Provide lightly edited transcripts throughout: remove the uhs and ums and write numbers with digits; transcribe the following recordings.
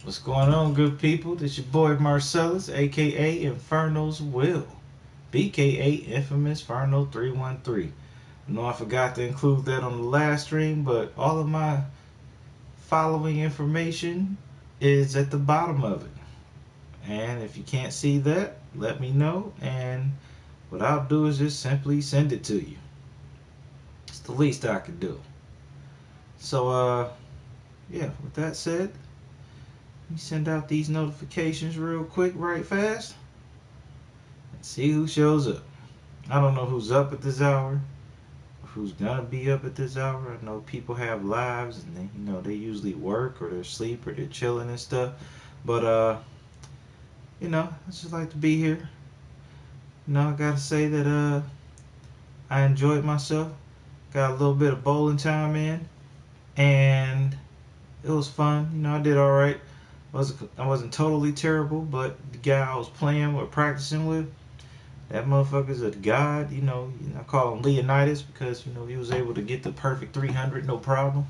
What's going on, good people? This your boy Marcellus, aka Inferno's Will, BKA Infamous Inferno 313. I know I forgot to include that on the last stream, but all of my following information is at the bottom of it. And if you can't see that, let me know, and what I'll do is just simply send it to you. It's the least I can do. So, yeah, with that said, let me send out these notifications real quick, right fast, and see who shows up. I don't know who's up at this hour, or who's gonna be up at this hour. I know people have lives, and they usually work or they're asleep or they're chilling and stuff. But I just like to be here. I gotta say that I enjoyed myself. Got a little bit of bowling time in, and it was fun. I did all right. I wasn't totally terrible, but the guy I was playing or practicing with, that motherfucker's a god. I call him Leonidas because he was able to get the perfect 300 no problem.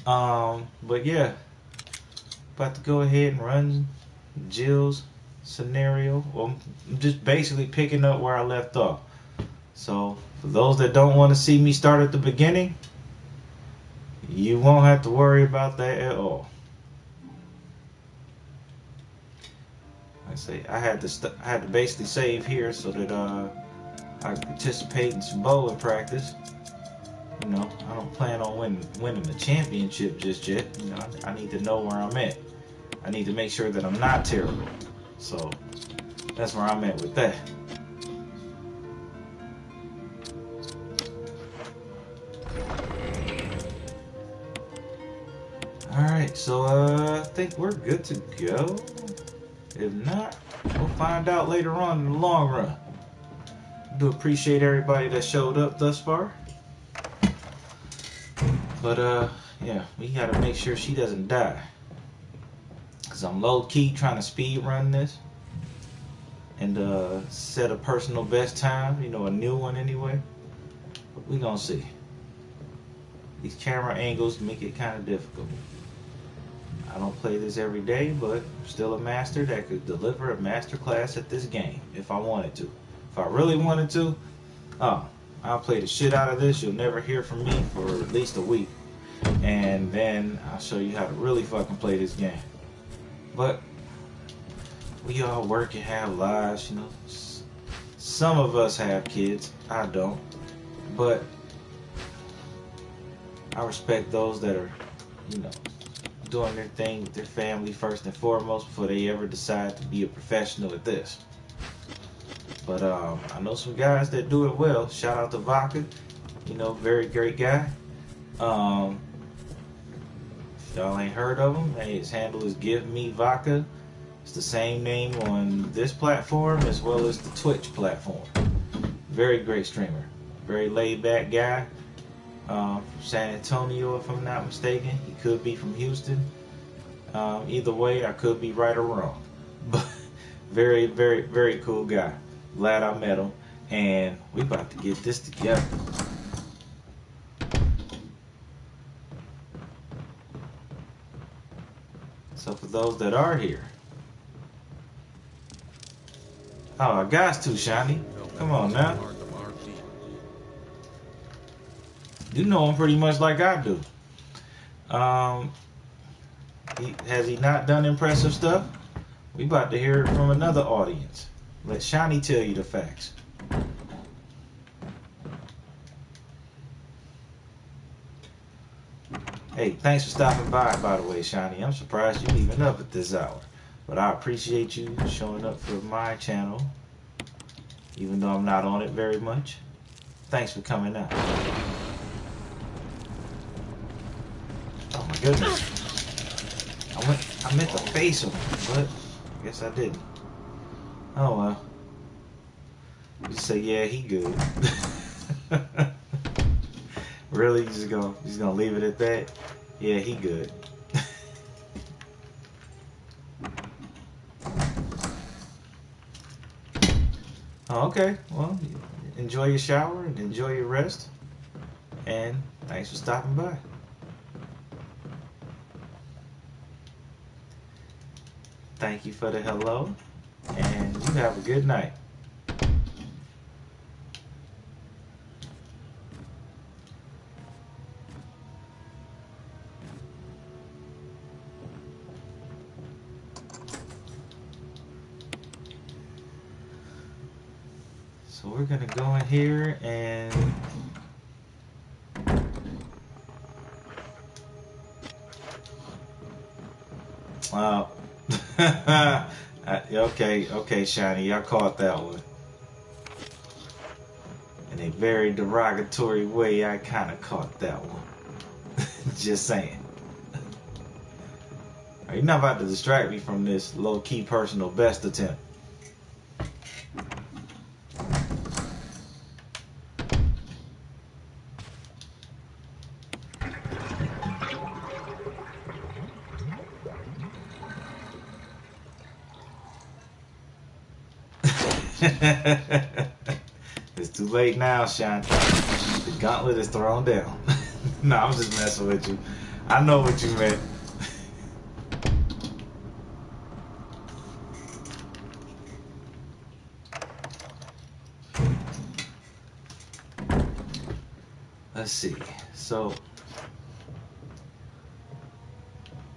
But yeah, about to go ahead and run Jill's scenario. Well, I'm just basically picking up where I left off. So for those that don't want to see me start at the beginning, you won't have to worry about that at all. I had to basically save here so that I could participate in some bowling practice. I don't plan on winning the championship just yet. I need to know where I'm at. I need to make sure that I'm not terrible. So that's where I'm at with that. Alright, so I think we're good to go. If not, we'll find out later on in the long run. I do appreciate everybody that showed up thus far. But yeah, we gotta make sure she doesn't die. Cause I'm low-key trying to speed run this. And set a personal best time, a new one anyway. But we gonna see. These camera angles make it kind of difficult. I don't play this every day, but I'm still a master that could deliver a master class at this game if I wanted to. If I really wanted to, I'll play the shit out of this. You'll never hear from me for at least a week. And then I'll show you how to really fucking play this game. But we all work and have lives, Some of us have kids. I don't. But I respect those that are, doing their thing with their family first and foremost before they ever decide to be a professional at this. But I know some guys that do it well. Shout out to Vodka, very great guy. If y'all ain't heard of him, hey, his handle is Give Me Vodka. It's the same name on this platform as well as the Twitch platform. Very great streamer, very laid back guy. From San Antonio, if I'm not mistaken. He could be from Houston. Either way, I could be right or wrong. But very, very, very cool guy. Glad I met him. And we about to get this together. So for those that are here. Oh, I got to, Shiny. Come on now. You know him pretty much like I do. Has he not done impressive stuff? We about to hear it from another audience. Let Shiny tell you the facts. Hey, thanks for stopping by the way, Shiny. I'm surprised you're even up at this hour. But I appreciate you showing up for my channel, even though I'm not on it very much. Thanks for coming out. Oh my goodness. I meant to face him, but I guess I didn't. Oh well. Just say, yeah, he good. Really? Just gonna leave it at that? Yeah, he good. Oh, okay. Well, enjoy your shower and enjoy your rest. And thanks for stopping by. Thank you for the hello, and you have a good night. So we're gonna go in here and okay, Shiny, I caught that one. In a very derogatory way, I kind of caught that one. Just saying. You're not about to distract me from this low-key personal best attempt. It's too late now, Sean. The gauntlet is thrown down. No, I'm just messing with you. I know what you meant. Let's see. So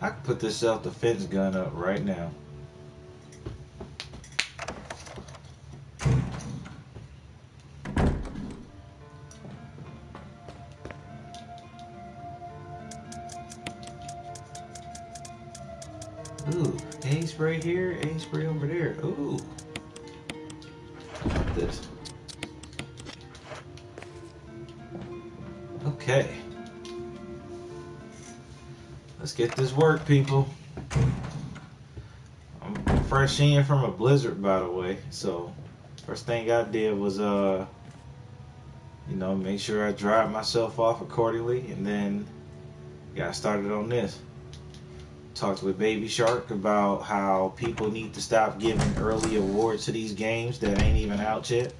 I can put this self-defense gun up right now. Ooh, A spray here, A spray over there. Ooh. This. Okay. Let's get this work, people. I'm fresh in from a blizzard, by the way. So, first thing I did was, make sure I dried myself off accordingly, and then got started on this. Talked with Baby Shark about how people need to stop giving early awards to these games that ain't even out yet.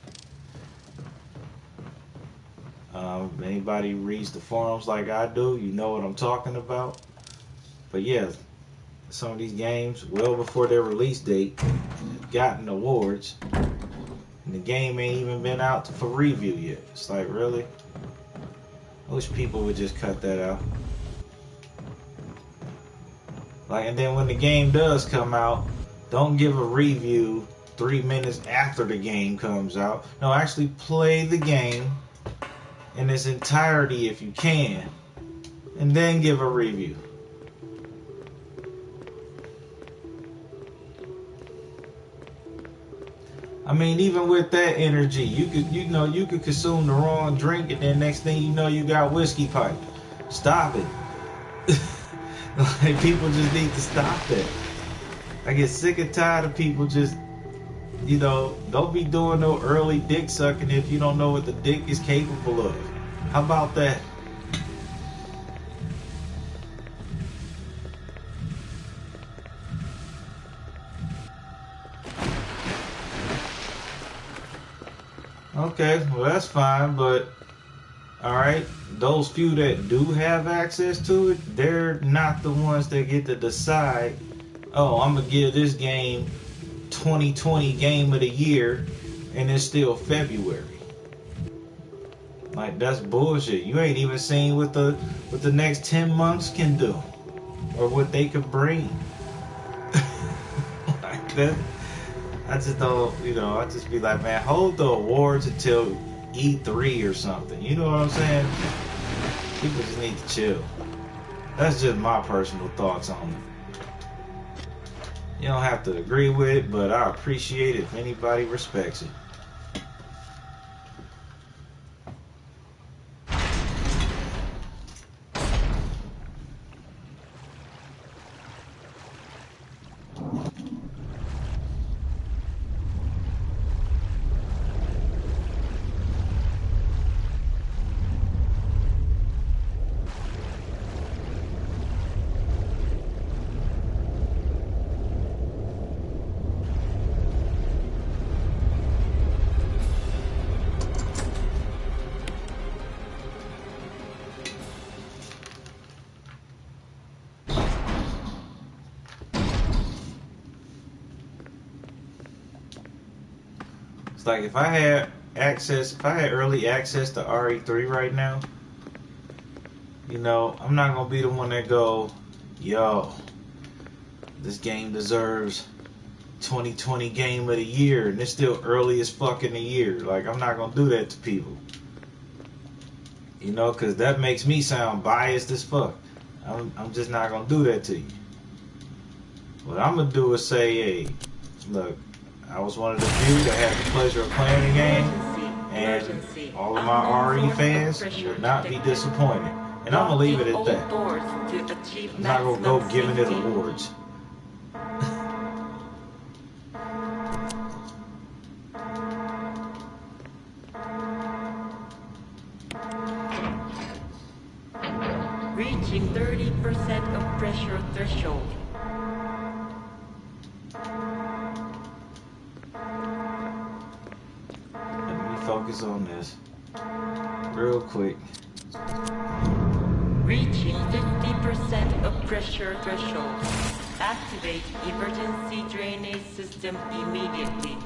If anybody reads the forums like I do, you know what I'm talking about. But yeah, some of these games, well before their release date, have gotten awards, and the game ain't even been out for review yet. It's like, really? I wish people would just cut that out. Like, and then when the game does come out, don't give a review 3 minutes after the game comes out. No, actually play the game in its entirety if you can, and then give a review. I mean, even with that energy, you could consume the wrong drink, and then next thing you know, you got whiskey pipe. Stop it. Like, people just need to stop that. I get sick and tired of people just, don't be doing no early dick sucking if you don't know what the dick is capable of. How about that? Okay, well, that's fine, but alright, those few that do have access to it, they're not the ones that get to decide, oh, I'm gonna give this game 2020 Game of the Year, and it's still February. Like, that's bullshit. You ain't even seen what the next 10 months can do, or what they could bring. Like that. I just don't, I just be like, man, hold the awards until E3 or something. You know what I'm saying? People just need to chill. That's just my personal thoughts on it. You don't have to agree with it, but I appreciate it if anybody respects it. It's like if I had early access to RE3 right now, you know, I'm not gonna be the one that go, yo, this game deserves 2020 game of the year and it's still early as fuck in the year. Like, I'm not gonna do that to people. You know, because that makes me sound biased as fuck. I'm just not gonna do that to you. What I'm gonna do is say, hey, look, I was one of the few that had the pleasure of playing the game, and all of my RE fans will not be disappointed. And I'm gonna leave it at that. I'm not gonna go giving it awards. Reaching 30% of pressure threshold. Let me focus on this real quick. Reaching 50% of pressure threshold. Activate emergency drainage system immediately.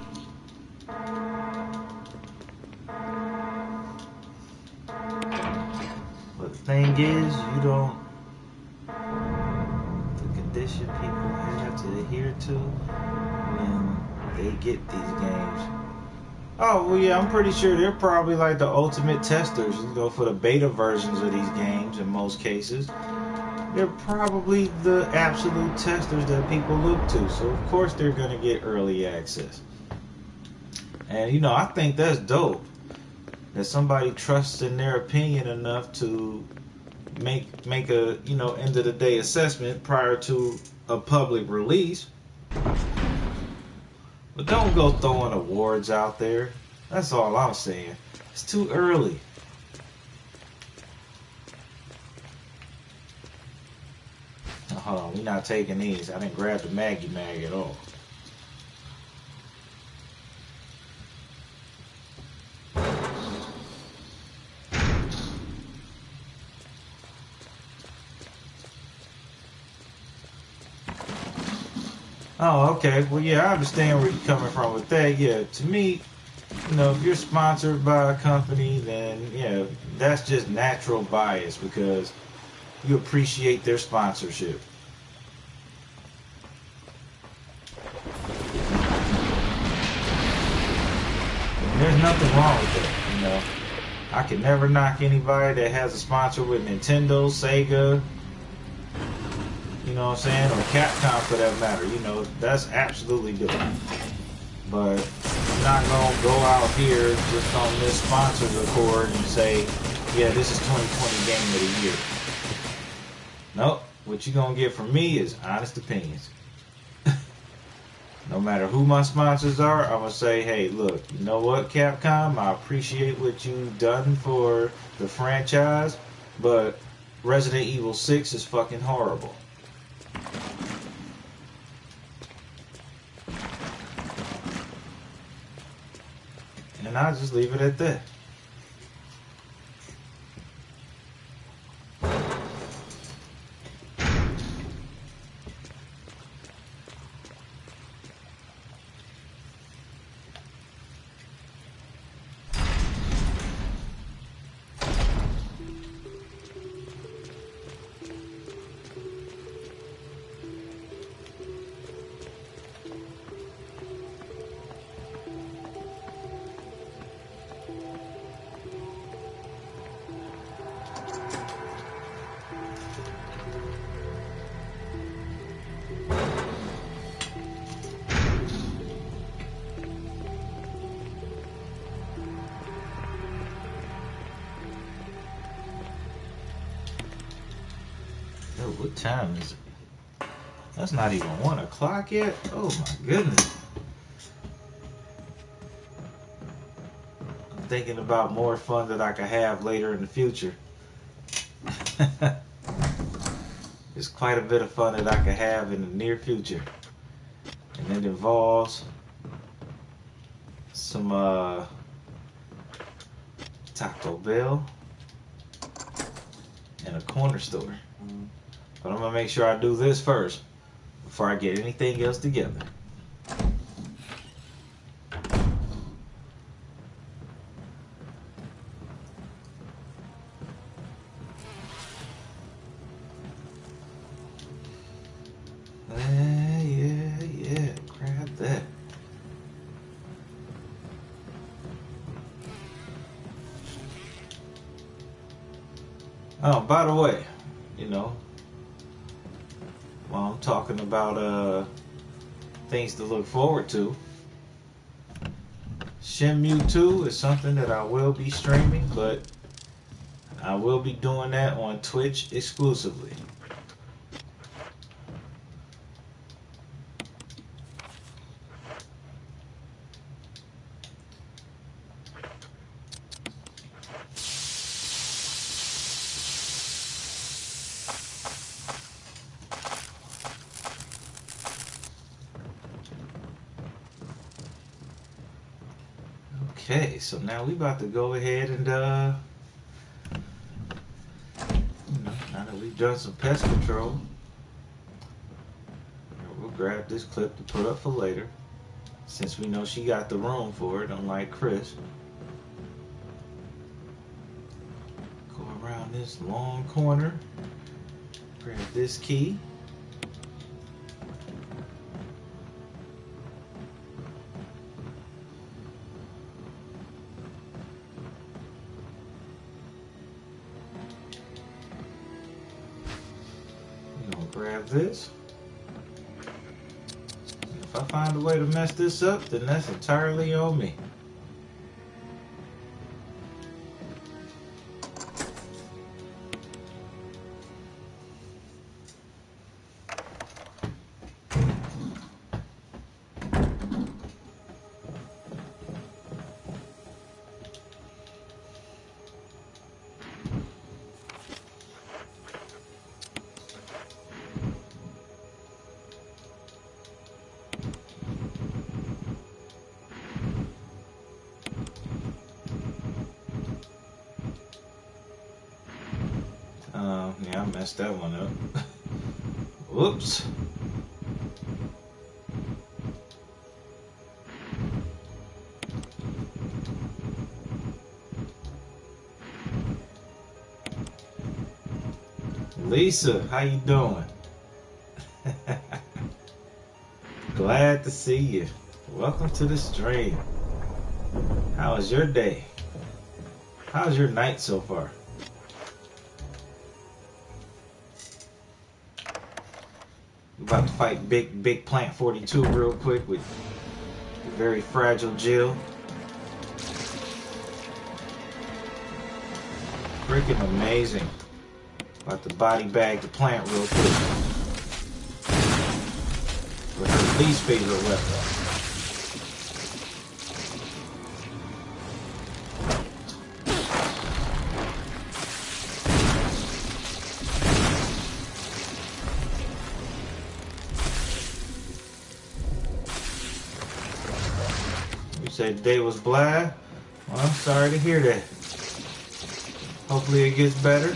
But the thing is, you don't. The condition people have to adhere to when they get these games. Oh, well, yeah, I'm pretty sure they're probably like the ultimate testers, you know, for the beta versions of these games in most cases. They're probably the absolute testers that people look to. So, of course, they're going to get early access. And, you know, I think that's dope. That somebody trusts in their opinion enough to make a, you know, end of the day assessment prior to a public release. But don't go throwing awards out there. That's all I'm saying. It's too early. Oh, hold on, we're not taking these. I didn't grab the Maggie Mag at all. Oh, okay. Well, yeah, I understand where you're coming from with that. Yeah, to me, you know, if you're sponsored by a company, then, yeah, that's just natural bias because you appreciate their sponsorship. And there's nothing wrong with that, you know. I can never knock anybody that has a sponsor with Nintendo, Sega, you know what I'm saying, or Capcom for that matter. You know, that's absolutely good. But I'm not going to go out here just on this sponsor's accord and say, yeah, this is 2020 game of the year. Nope. What you're going to get from me is honest opinions. No matter who my sponsors are, I'm going to say, hey, look, you know what, Capcom? I appreciate what you've done for the franchise, but Resident Evil 6 is fucking horrible. And I'll just leave it at that. Oh, what time is it? That's not even 1 o'clock yet? Oh my goodness. I'm thinking about more fun that I could have later in the future. There's quite a bit of fun that I could have in the near future. And it involves some Taco Bell and a corner store. But I'm going to make sure I do this first before I get anything else together. Oh, by the way, you know, while I'm talking about things to look forward to, Shenmue 2 is something that I will be streaming, but I will be doing that on Twitch exclusively. Okay, so now we about to go ahead and now that we've done some pest control, we'll grab this clip to put up for later, since we know she got the room for it, unlike Chris. Go around this long corner, grab this key. Grab this. If I find a way to mess this up, then that's entirely on me. Yeah, I messed that one up. Whoops. Lisa, how you doing? Glad to see you. Welcome to the stream. How was your day? How's your night so far? We're about to fight Big Plant 42 real quick with the very fragile Jill. Freaking amazing. About to body bag the plant real quick with her least favorite weapon. You said day was blah? Well, I'm sorry to hear that. Hopefully it gets better.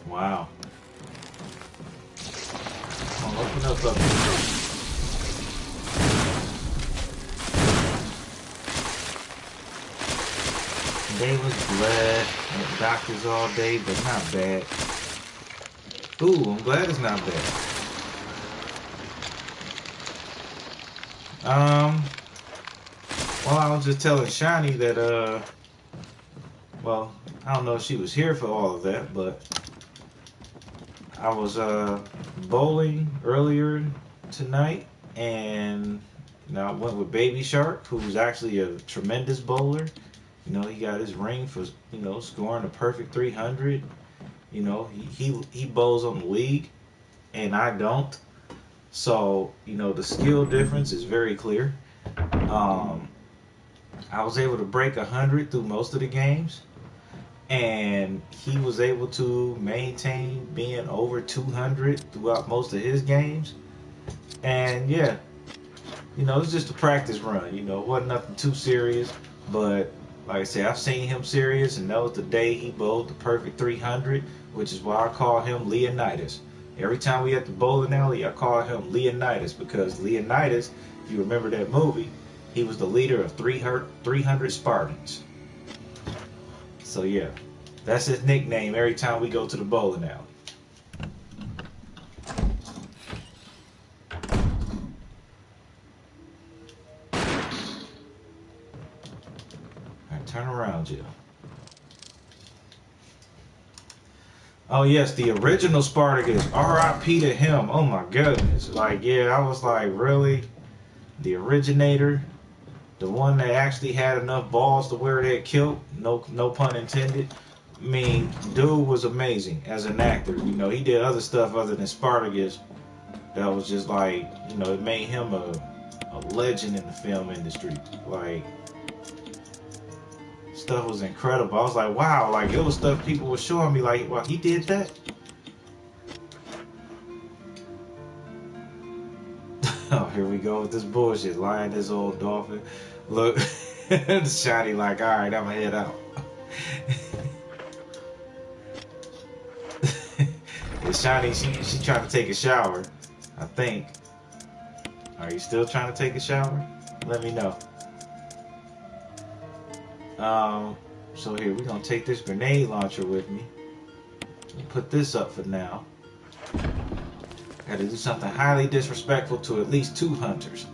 Wow. Come on, open up. Day was bled. Went doctors all day, but not bad. Ooh, I'm glad it's not bad. Well, I was just telling Shani that, well, I don't know if she was here for all of that, but I was bowling earlier tonight, and I went with Baby Shark, who's actually a tremendous bowler. You know, he got his ring for, scoring a perfect 300. You know, he bowls on the league, and I don't. So, the skill difference is very clear. I was able to break 100 through most of the games, and he was able to maintain being over 200 throughout most of his games. And yeah, it's just a practice run. It wasn't nothing too serious, but like I said, I've seen him serious, and that was the day he bowled the perfect 300, which is why I call him Leonidas. Every time we at the bowling alley, I call him Leonidas, because Leonidas, if you remember that movie, he was the leader of 300 Spartans. So yeah, That's his nickname every time we go to the bowling alley. Alright, turn around, Jill. Oh yes, the original Spartacus. R.I.P. to him. Oh my goodness. Like, yeah, I was like, really? The originator? The one that actually had enough balls to wear that kilt? No pun intended. I mean, dude was amazing as an actor. You know, he did other stuff other than Spartacus that was just like, you know, it made him a legend in the film industry. Like, stuff was incredible. I was like, wow, like it was stuff people were showing me like, wow, he did that? Oh, here we go with this bullshit. Lying this old dolphin. Look, Shiny like, alright, I'ma head out. And Shiny, she trying to take a shower, I think. Are you still trying to take a shower? Let me know. So here, we're gonna take this grenade launcher with me. Put this up for now. Gotta do something highly disrespectful to at least 2 hunters.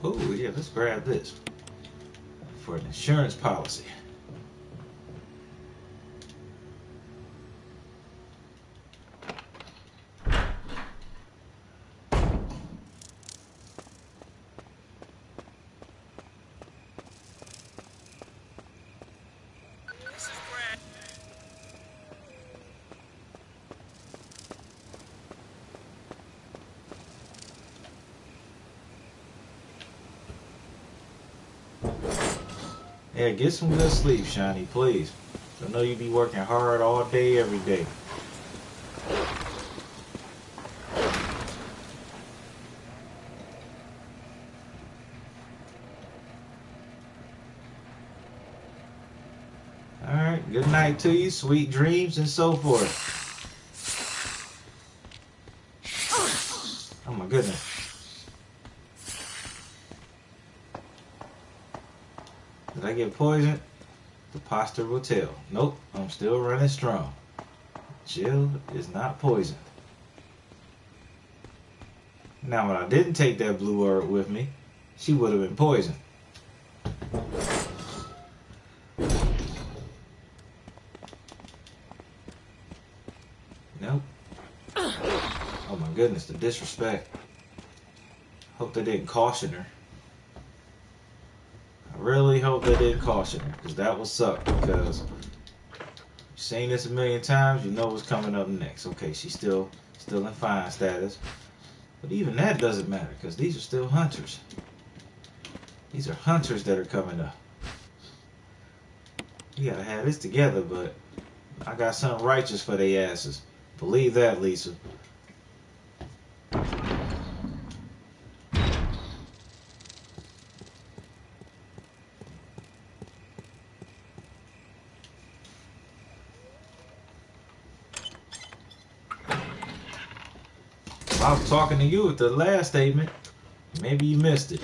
Oh, yeah, let's grab this for an insurance policy. Yeah, get some good sleep, Shiny, please. I know you be working hard all day, every day. Alright, good night to you, sweet dreams, and so forth. Oh my goodness. Did I get poisoned? The posture will tell. Nope, I'm still running strong. Jill is not poisoned. Now, when I didn't take that blue herb with me, she would have been poisoned. Nope. Oh my goodness, the disrespect. Hope they didn't caution her. I really hope they didn't caution her, because that would suck, because you've seen this a million times, you know what's coming up next. Okay, she's still in fine status. But even that doesn't matter, because these are still hunters. These are hunters that are coming up. You gotta have this together, but I got something righteous for they asses. Believe that, Lisa. I was talking to you at the last statement. Maybe you missed it.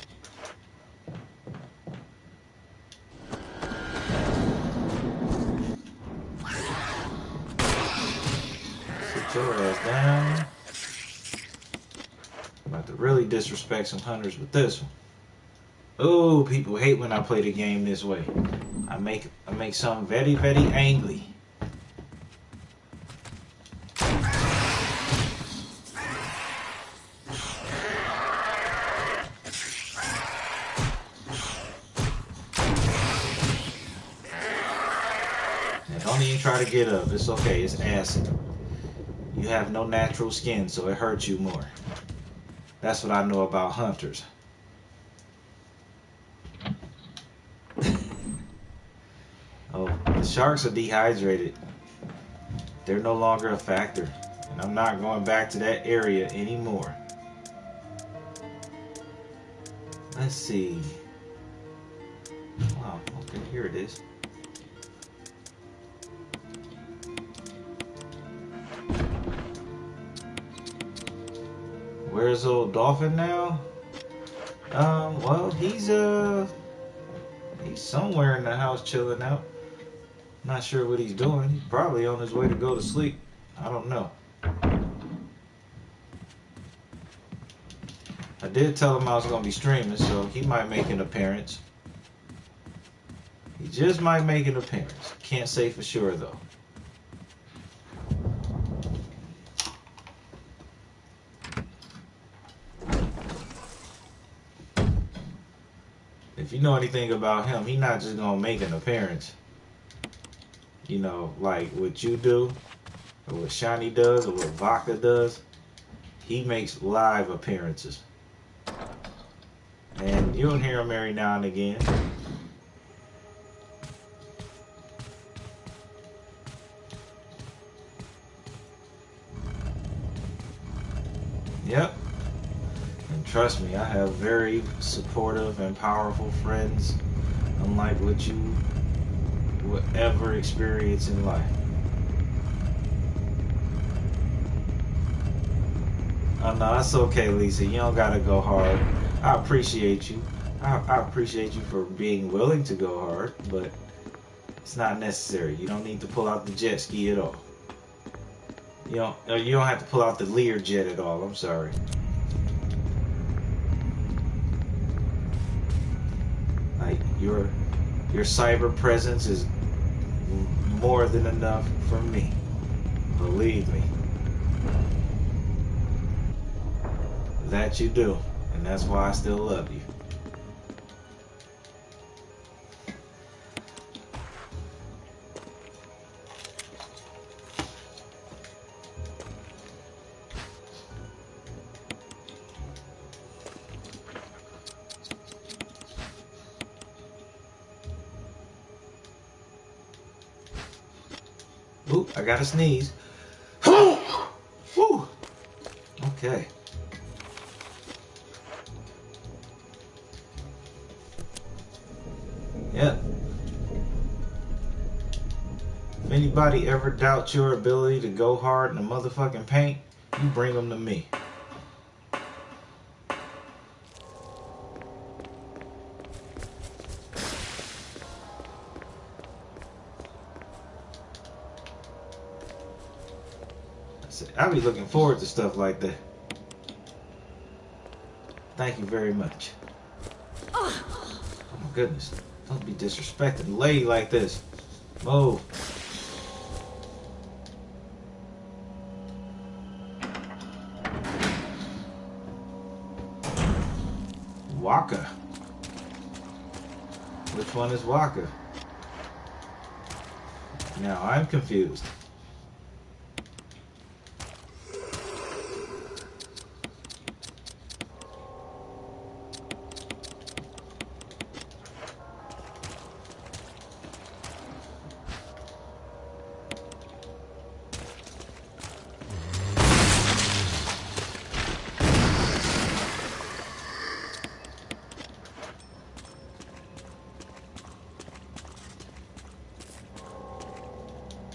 Sit your ass down. I'm about to really disrespect some hunters with this one. Oh, people hate when I play the game this way. I make some very, very angry. Don't even try to get up. It's okay. It's acid. You have no natural skin, so it hurts you more. That's what I know about hunters. Oh, the sharks are dehydrated. They're no longer a factor. And I'm not going back to that area anymore. Let's see. Wow, okay, here it is. this old dolphin now? Well, he's somewhere in the house chilling out. Not sure what he's doing. He's probably on his way to go to sleep. I don't know. I did tell him I was gonna be streaming, so he might make an appearance. He just might make an appearance. Can't say for sure though. If you know anything about him, he's not just gonna make an appearance. You know, like what you do, or what Shiny does, or what Vodka does. He makes live appearances. And you'll hear him every now and again. Yep. And trust me, I have very supportive and powerful friends, unlike what you would ever experience in life. Oh no, that's okay, Lisa. You don't gotta go hard. I appreciate you. I appreciate you for being willing to go hard, but it's not necessary. You don't need to pull out the jet ski at all. You don't have to pull out the Lear jet at all. I'm sorry. Like your cyber presence is more than enough for me. Believe me. That you do, and that's why I still love you. Ooh, I gotta sneeze. Woo. Okay. Yep. If anybody ever doubts your ability to go hard in the motherfucking paint, you bring them to me. I be looking forward to stuff like that. Thank you very much. Oh my goodness. Don't be disrespecting a lady like this. Move. Waka. Which one is Waka? Now I'm confused.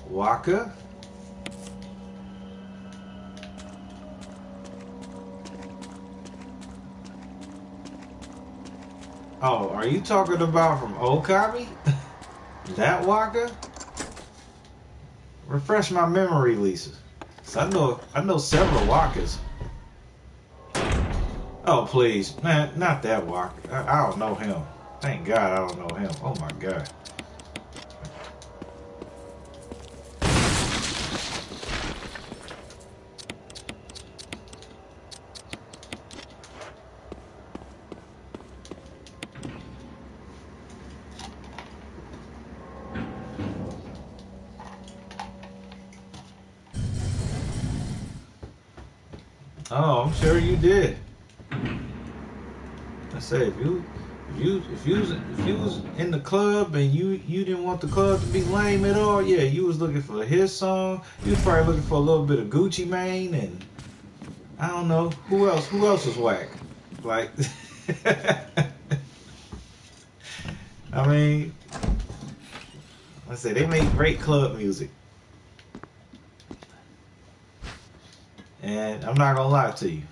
Waka? Oh, are you talking about from Okami? That Waka? Refresh my memory, Lisa. 'Cause I know several Wakas. Oh please, man, not that Waka. I don't know him. Thank God I don't know him. Oh my God. Oh, I'm sure you did. I say if you was in the club and you didn't want the club to be lame at all, yeah, you was looking for his song. You was probably looking for a little bit of Gucci Mane and I don't know who else was whack. Like, I mean, I say they make great club music. And I'm not gonna lie to you.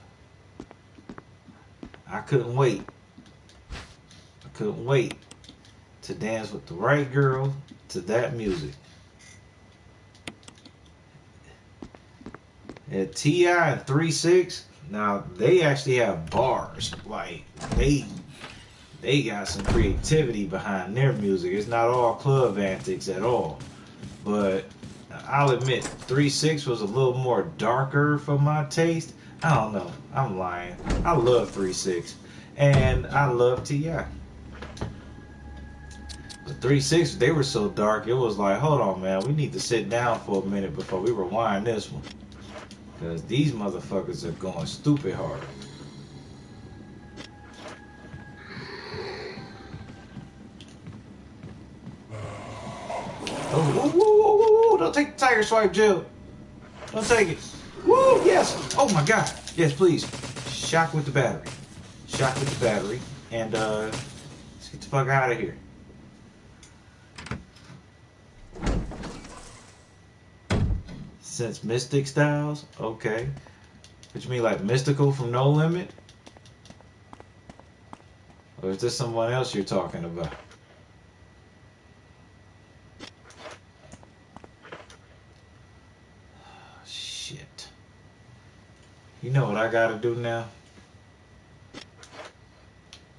couldn't wait. I couldn't wait to dance with the right girl to that music. And T.I. and 3-6, now they actually have bars. Like they got some creativity behind their music. It's not all club antics at all. But I'll admit, 3-6 was a little more darker for my taste. I don't know. I'm lying. I love 3-6. And I love T.I. But 3-6, they were so dark, it was like, hold on, man. We need to sit down for a minute before we rewind this one. Because these motherfuckers are going stupid hard. Oh, whoa, whoa, whoa, whoa, whoa. Don't take the tiger swipe, Jill. Don't take it. Woo, yes. Oh, my God. Yes, please. Shock with the battery. Shock with the battery. And, let's get the fuck out of here. Since Mystic Styles? Okay. What you mean, like Mystical from No Limit? Or is this someone else you're talking about? Shit. You know what I gotta do now?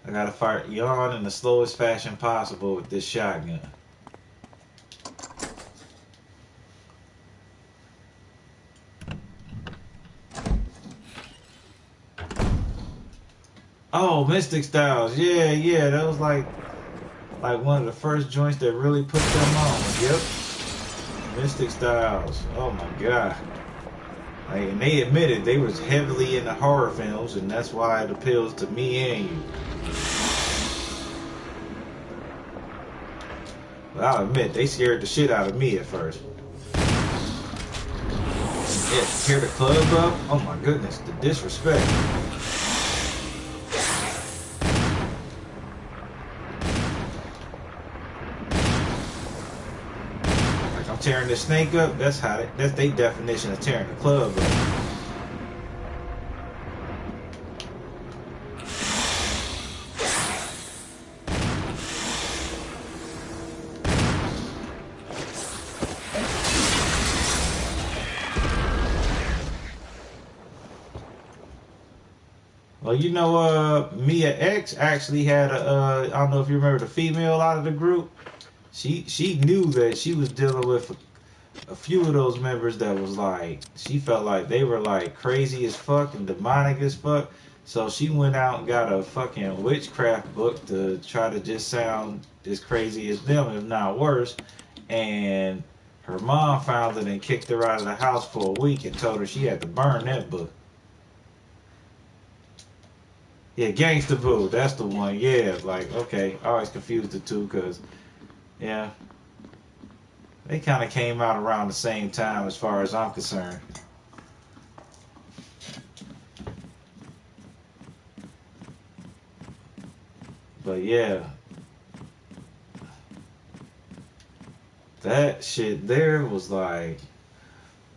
I gotta fire Yawn in the slowest fashion possible with this shotgun. Oh, Mystic Styles. Yeah, yeah. That was like one of the first joints that really put them on. Yep. Mystic Styles. Oh my God. Like, and they admitted they was heavily into horror films, and that's why it appeals to me and you. But I'll admit, they scared the shit out of me at first. Yeah, tear the club up? Oh my goodness, the disrespect. Like I'm tearing the snake up, that's their definition of tearing the club up. Well, you know, Mia X actually had I don't know if you remember the female out of the group. She knew that she was dealing with a few of those members that was like, she felt like they were like crazy as fuck and demonic as fuck. So she went out and got a fucking witchcraft book to try to just sound as crazy as them, if not worse. And her mom found it and kicked her out of the house for a week and told her she had to burn that book. Yeah, Gangsta Boo, that's the one. Yeah, like, okay, I always confused the two because, yeah, they kind of came out around the same time as far as I'm concerned. But yeah, that shit there was like,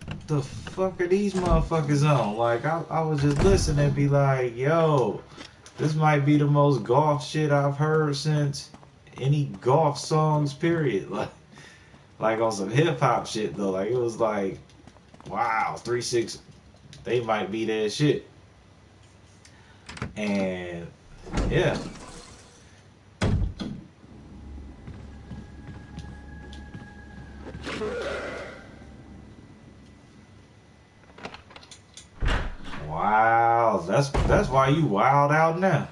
what the fuck are these motherfuckers on? Like, I was just listening and be like, yo, this might be the most golf shit I've heard since any golf songs, period. Like on some hip hop shit though. Like it was like, wow, 3-6, they might be that shit. And yeah. Wow, that's why you wild out now.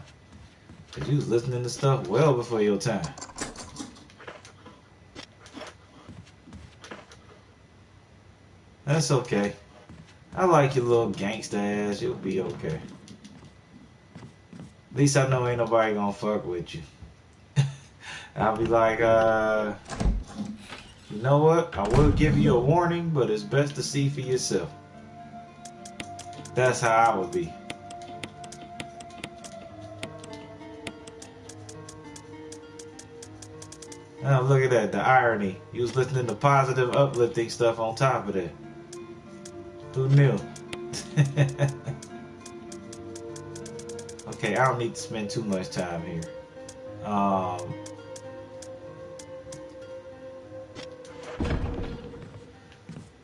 Cause you was listening to stuff well before your time. That's okay. I like your little gangsta ass. You'll be okay. At least I know ain't nobody gonna fuck with you. I'll be like, you know what? I will give you a warning, but it's best to see for yourself. That's how I would be. Oh, look at that, the irony. You was listening to positive, uplifting stuff on top of that. Who knew? okay, I don't need to spend too much time here.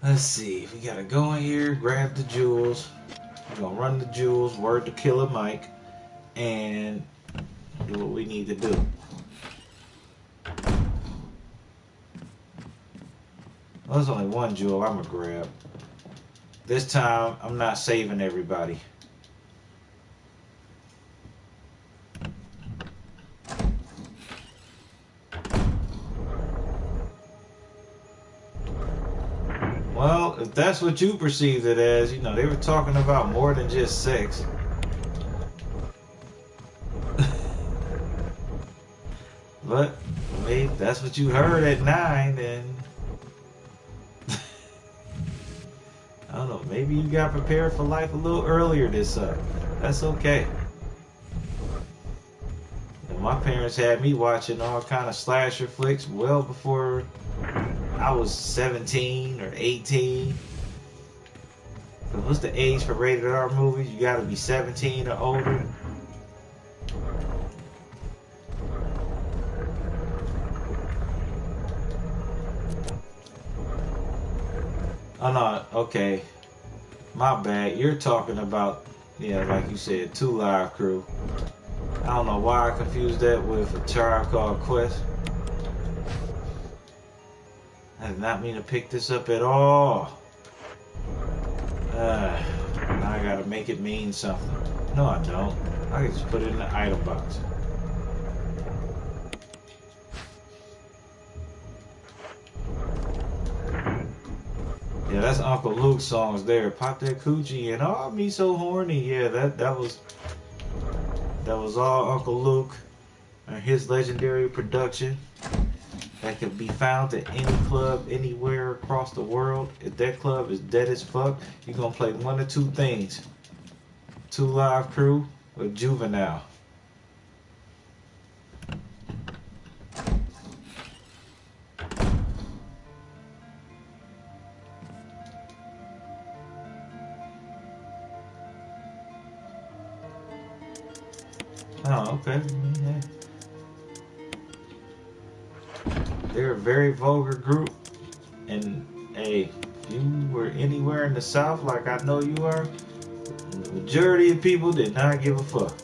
Let's see. We gotta go in here, grab the jewels. We're gonna run the jewels, word to Killer Mike, and do what we need to do. Well, there's only one jewel I'm gonna grab. This time, I'm not saving everybody. Well, if that's what you perceived it as, you know, they were talking about more than just sex. But maybe that's what you heard at 9, then I don't know, maybe you got prepared for life a little earlier this summer. That's okay. And my parents had me watching all kind of slasher flicks well before I was 17 or 18. But what's the age for rated R movies? You gotta be 17 or older. Oh no, okay. My bad. You're talking about, yeah, like you said, 2 Live Crew. I don't know why I confused that with A Tribe Called Quest. I did not mean to pick this up at all. Now I gotta make it mean something. No, I don't. I can just put it in the item box. Yeah, that's Uncle Luke's songs there. Pop that coochie and oh, me so horny. Yeah, that was all Uncle Luke and his legendary production that could be found at any club anywhere across the world. If that club is dead as fuck, you're gonna play one of 2 things: 2 Live Crew or Juvenile. Oh, okay. Yeah. They're a very vulgar group, and hey, if you were anywhere in the South like I know you are, the majority of people did not give a fuck.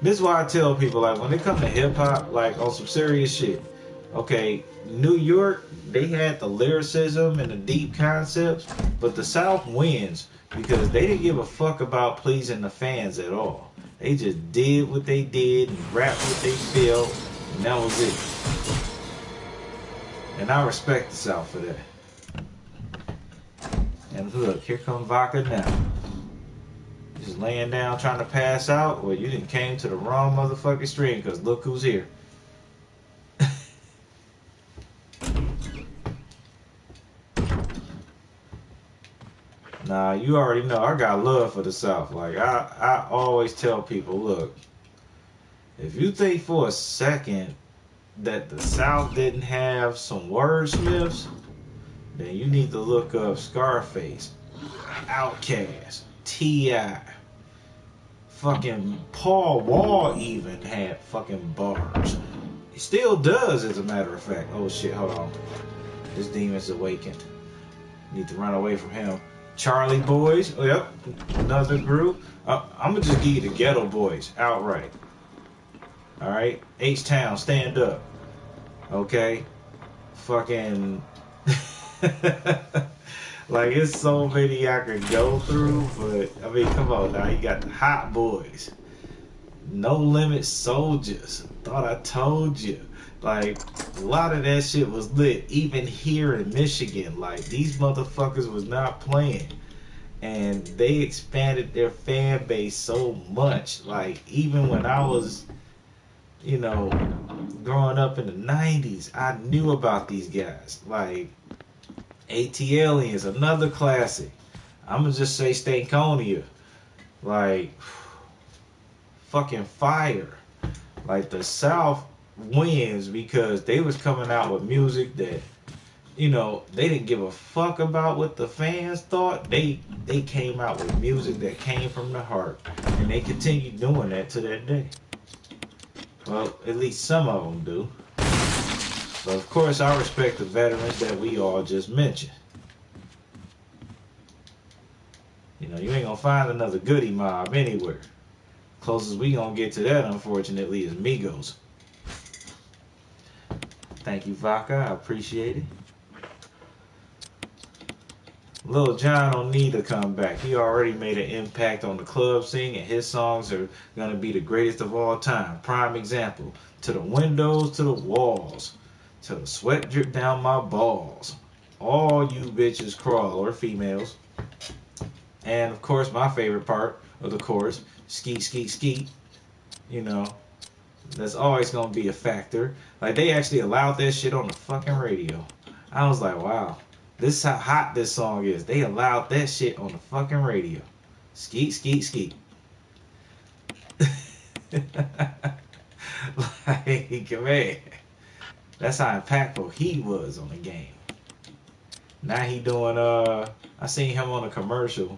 This is why I tell people, like, when it comes to hip hop, like on some serious shit, okay, New York, they had the lyricism and the deep concepts, but the South wins because they didn't give a fuck about pleasing the fans at all. They just did what they did and rapped what they felt, and that was it. And I respect the South for that. And look, here come Vodka now. Just laying down trying to pass out. Well, you didn't came to the wrong motherfucking stream, because look who's here. Nah, you already know I got love for the South. Like, I always tell people, look, if you think for a second that the South didn't have some wordsmiths, then you need to look up Scarface, Outkast, T.I., fucking Paul Wall even had fucking bars. He still does, as a matter of fact. Oh shit, hold on. This demon's awakened. Need to run away from him. Charlie Boys, oh yep, another group. I'm gonna just give you the Ghetto Boys outright. Alright? H-Town, stand up. Okay? Fucking... like, it's so many I could go through, but, I mean, come on now. You got the Hot Boys. No Limit Soldiers. Thought I told you. Like, a lot of that shit was lit, even here in Michigan. Like, these motherfuckers was not playing. And they expanded their fan base so much. Like, even when I was, you know, growing up in the 90s, I knew about these guys. Like, ATLians, another classic. I'm gonna just say Stankonia. Like, fucking fire. Like, the South wins because they was coming out with music that you know, they didn't give a fuck about what the fans thought. They came out with music that came from the heart, and they continue doing that to that day. Well, at least some of them do. But of course, I respect the veterans that we all just mentioned. You know, you ain't gonna find another Goody Mob anywhere. Closest we gonna get to that, unfortunately, is Migos. Thank you, Vodka. I appreciate it. Lil Jon don't need to come back. He already made an impact on the club scene, and his songs are gonna be the greatest of all time. Prime example: to the windows, to the walls, to the sweat drip down my balls. All you bitches crawl, or females. And of course, my favorite part of the chorus: skeet, skeet, skeet. You know, that's always gonna be a factor. Like, they actually allowed that shit on the fucking radio. I was like, wow. This is how hot this song is. They allowed that shit on the fucking radio. Skeet, skeet, skeet. Like, man. That's how impactful he was on the game. Now he doing, I seen him on a commercial.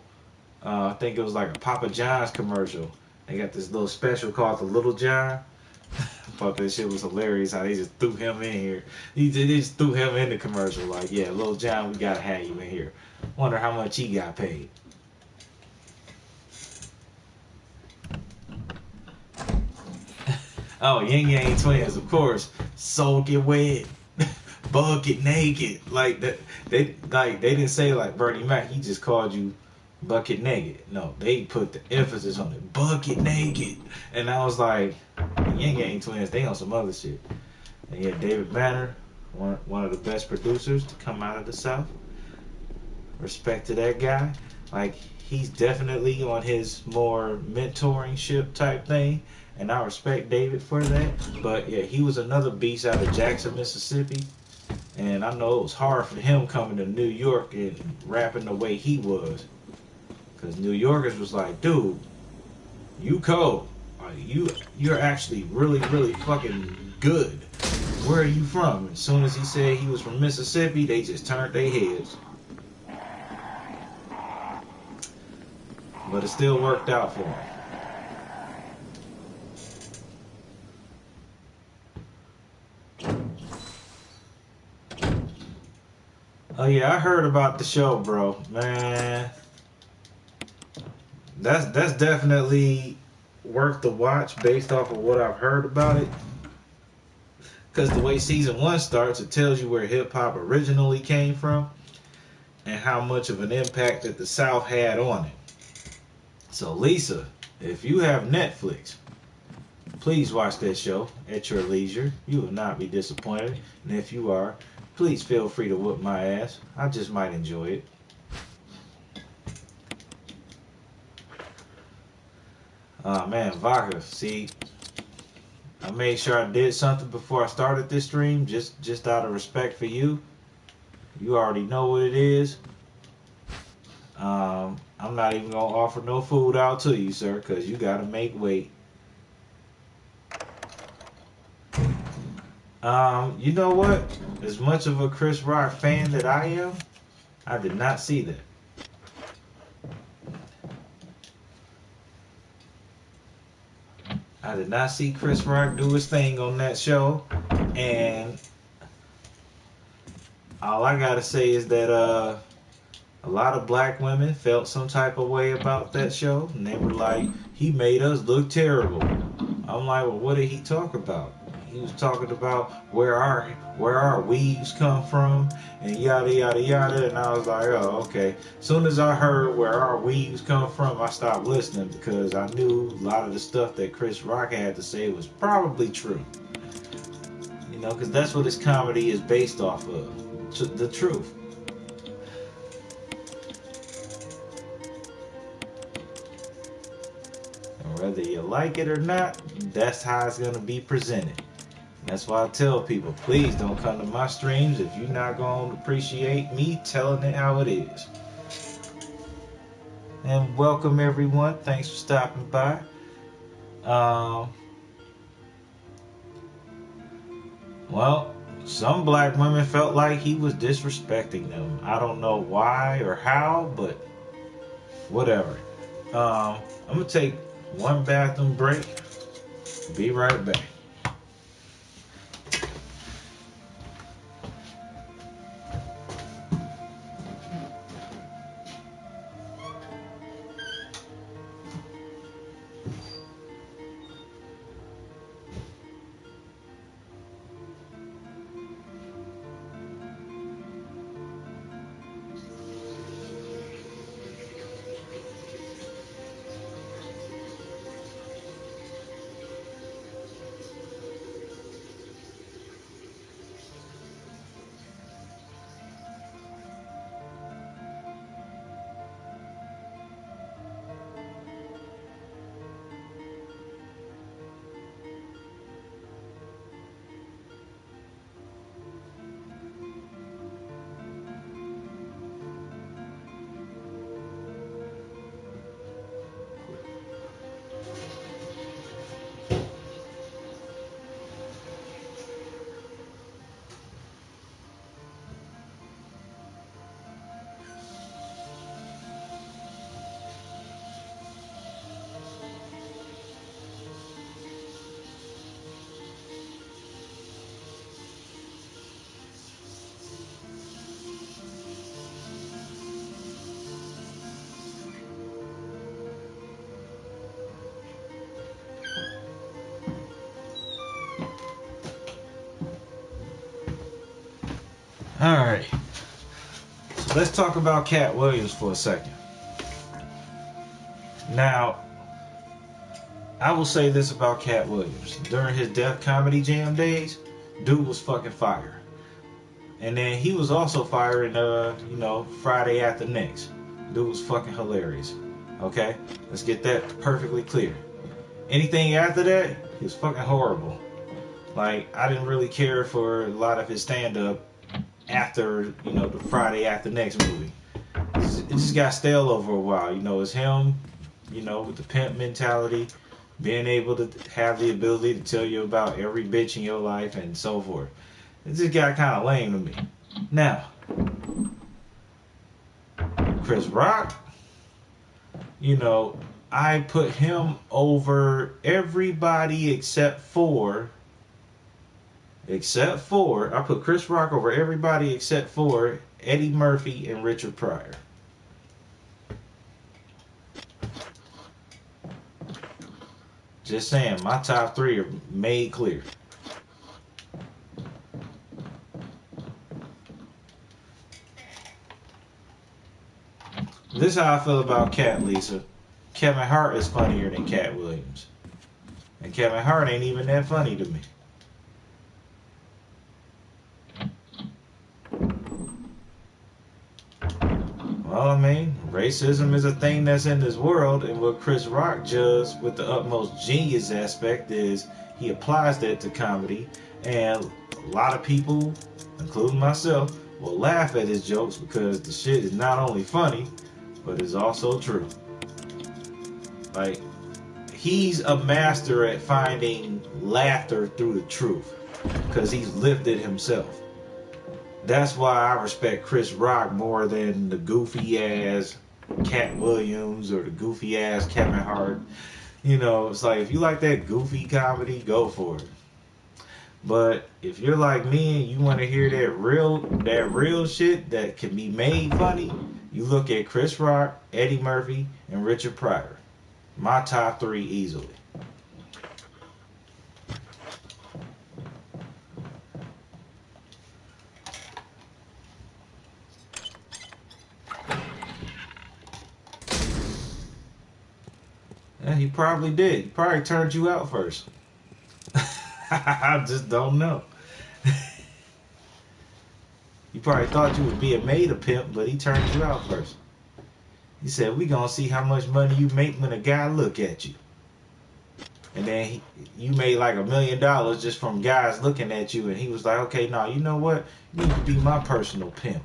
I think it was like a Papa John's commercial. They got this little special called the Little John. I thought that shit was hilarious how they just threw him in here. They just threw him in the commercial. Like, yeah, Lil Jon, we gotta have you in here. Wonder how much he got paid. Oh, Yin Yang Twins, of course. Soak it wet, bucket naked. Like that, they didn't say like Bernie Mac. He just called you bucket naked. No, they put the emphasis on it, bucket naked. And I was like, Yin Yang Twins, they on some other shit. And yeah, David Banner, one of the best producers to come out of the South. Respect to that guy. Like, he's definitely on his more mentoring ship type thing, and I respect David for that. But yeah, he was another beast out of Jackson, Mississippi. And I know it was hard for him coming to New York and rapping the way he was. Because New Yorkers was like, dude, you cold. You're actually really, really fucking good. Where are you from? As soon as he said he was from Mississippi, they just turned their heads. But it still worked out for him. Oh yeah, I heard about the show, bro. Man, that's definitely worth the watch based off of what I've heard about it. Because the way season 1 starts, it tells you where hip hop originally came from and how much of an impact that the South had on it. So Lisa, if you have Netflix, please watch that show at your leisure. You will not be disappointed. And if you are, please feel free to whoop my ass. I just might enjoy it. Man, Vodka, see, I made sure I did something before I started this stream, just out of respect for you. You already know what it is. I'm not even gonna offer no food out to you, sir, because you gotta make weight. You know what? As much of a Chris Rock fan that I am, I did not see that. I did not see Chris Rock do his thing on that show, and all I gotta say is that a lot of black women felt some type of way about that show, and they were like, he made us look terrible. I'm like, well, what did he talk about? He was talking about where our weaves come from, and yada yada yada, and I was like, oh, okay. As soon as I heard where our weaves come from, I stopped listening because I knew a lot of the stuff that Chris Rock had to say was probably true. You know, because that's what his comedy is based off of, the truth. And whether you like it or not, that's how it's going to be presented. That's why I tell people, please don't come to my streams if you're not going to appreciate me telling it how it is. And welcome everyone. Thanks for stopping by. Well, some black women felt like he was disrespecting them. I don't know why or how, but whatever. I'm gonna take one bathroom break. Be right back. All right. So let's talk about Cat Williams for a second. Now, I will say this about Cat Williams. During his Def Comedy Jam days, dude was fucking fire. And then he was also fire in, Friday After Next. Dude was fucking hilarious. Okay? Let's get that perfectly clear. Anything after that, he was fucking horrible. Like, I didn't really care for a lot of his stand-up after, the Friday After Next movie. It just got stale over a while. It's him, with the pimp mentality, being able to have the ability to tell you about every bitch in your life and so forth. It just got kind of lame to me. Now, Chris Rock, I put him over everybody except for, I put Chris Rock over everybody except for Eddie Murphy and Richard Pryor. Just saying, my top three are made clear. This is how I feel about Cat, Lisa. Kevin Hart is funnier than Cat Williams. And Kevin Hart ain't even that funny to me. Well, I mean, racism is a thing that's in this world, and what Chris Rock does with the utmost genius aspect is he applies that to comedy, and a lot of people, including myself, will laugh at his jokes because the shit is not only funny, but is also true. Like, he's a master at finding laughter through the truth because he's lived it himself. That's why I respect Chris Rock more than the goofy ass Cat Williams or the goofy ass Kevin Hart. It's like, if you like that goofy comedy, go for it. But if you're like me and you want to hear that real shit that can be made funny, you look at Chris Rock, Eddie Murphy, and Richard Pryor. My top three easily. Yeah, he probably did. He probably turned you out first. I just don't know. He probably thought you would be a maid of pimp, but he turned you out first. He said, "We gonna see how much money you make when a guy look at you." And then you made like $1 million just from guys looking at you, and he was like, "Okay, now you know what? You need to be my personal pimp."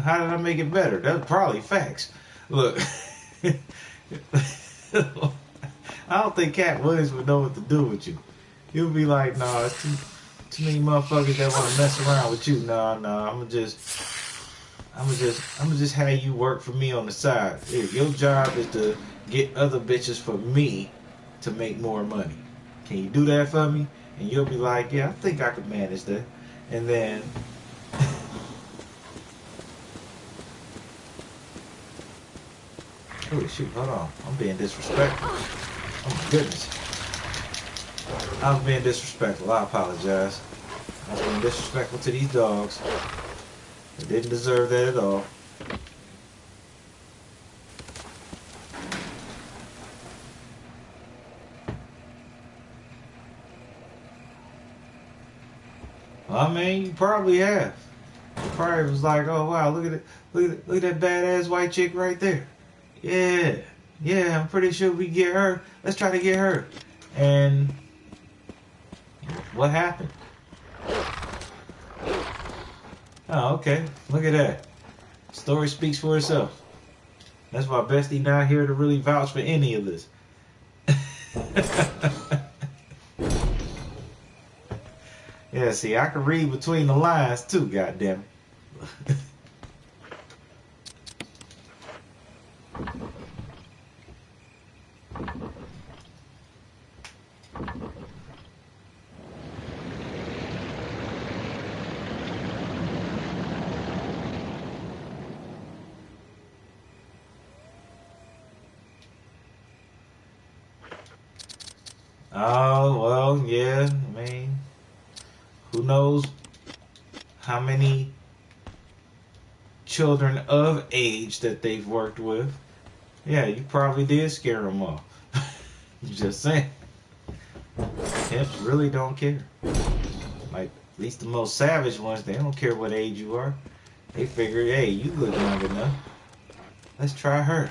How did I make it better? That's probably facts. Look, I don't think Cat Williams would know what to do with you. He'll be like, nah, it's too many motherfuckers that want to mess around with you. Nah, I'm gonna just have you work for me on the side. Your job is to get other bitches for me to make more money. Can you do that for me? And you'll be like, yeah, I think I could manage that. And then oh shoot, hold on. I'm being disrespectful. Oh my goodness. I was being disrespectful. I apologize. I was being disrespectful to these dogs. They didn't deserve that at all. Well, I mean, you probably have. You probably was like, oh wow, look at it, look at that badass white chick right there. Yeah, I'm pretty sure we get her. Let's try to get her. And what happened? Oh, okay. Look at that. Story speaks for itself. That's why Bestie not here to really vouch for any of this. Yeah, see, I can read between the lines too, goddammit. Oh, well, yeah, I mean, who knows how many children of age that they've worked with. Yeah, you probably did scare them off. Just saying. Pimps really don't care. Like, at least the most savage ones, they don't care what age you are. They figure, hey, you look young enough. Let's try her.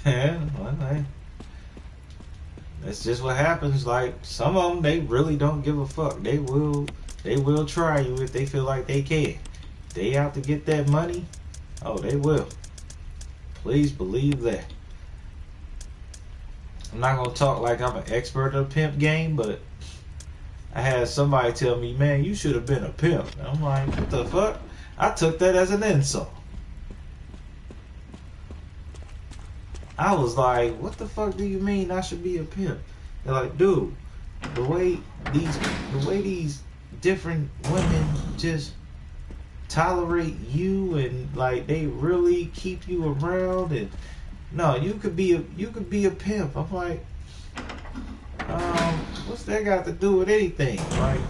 Yeah, well, hey, that's just what happens. Like, some of them, they really don't give a fuck. They will try you if they feel like they can. If they out to get that money, oh, they will. Please believe that. I'm not gonna talk like I'm an expert of the pimp game, but I had somebody tell me, man, you should have been a pimp. And I'm like, what the fuck? I took that as an insult. I was like, what the fuck do you mean I should be a pimp? They're like, dude, the way these different women just tolerate you and like they really keep you around, and no, you could be a pimp. I'm like, what's that got to do with anything? Like,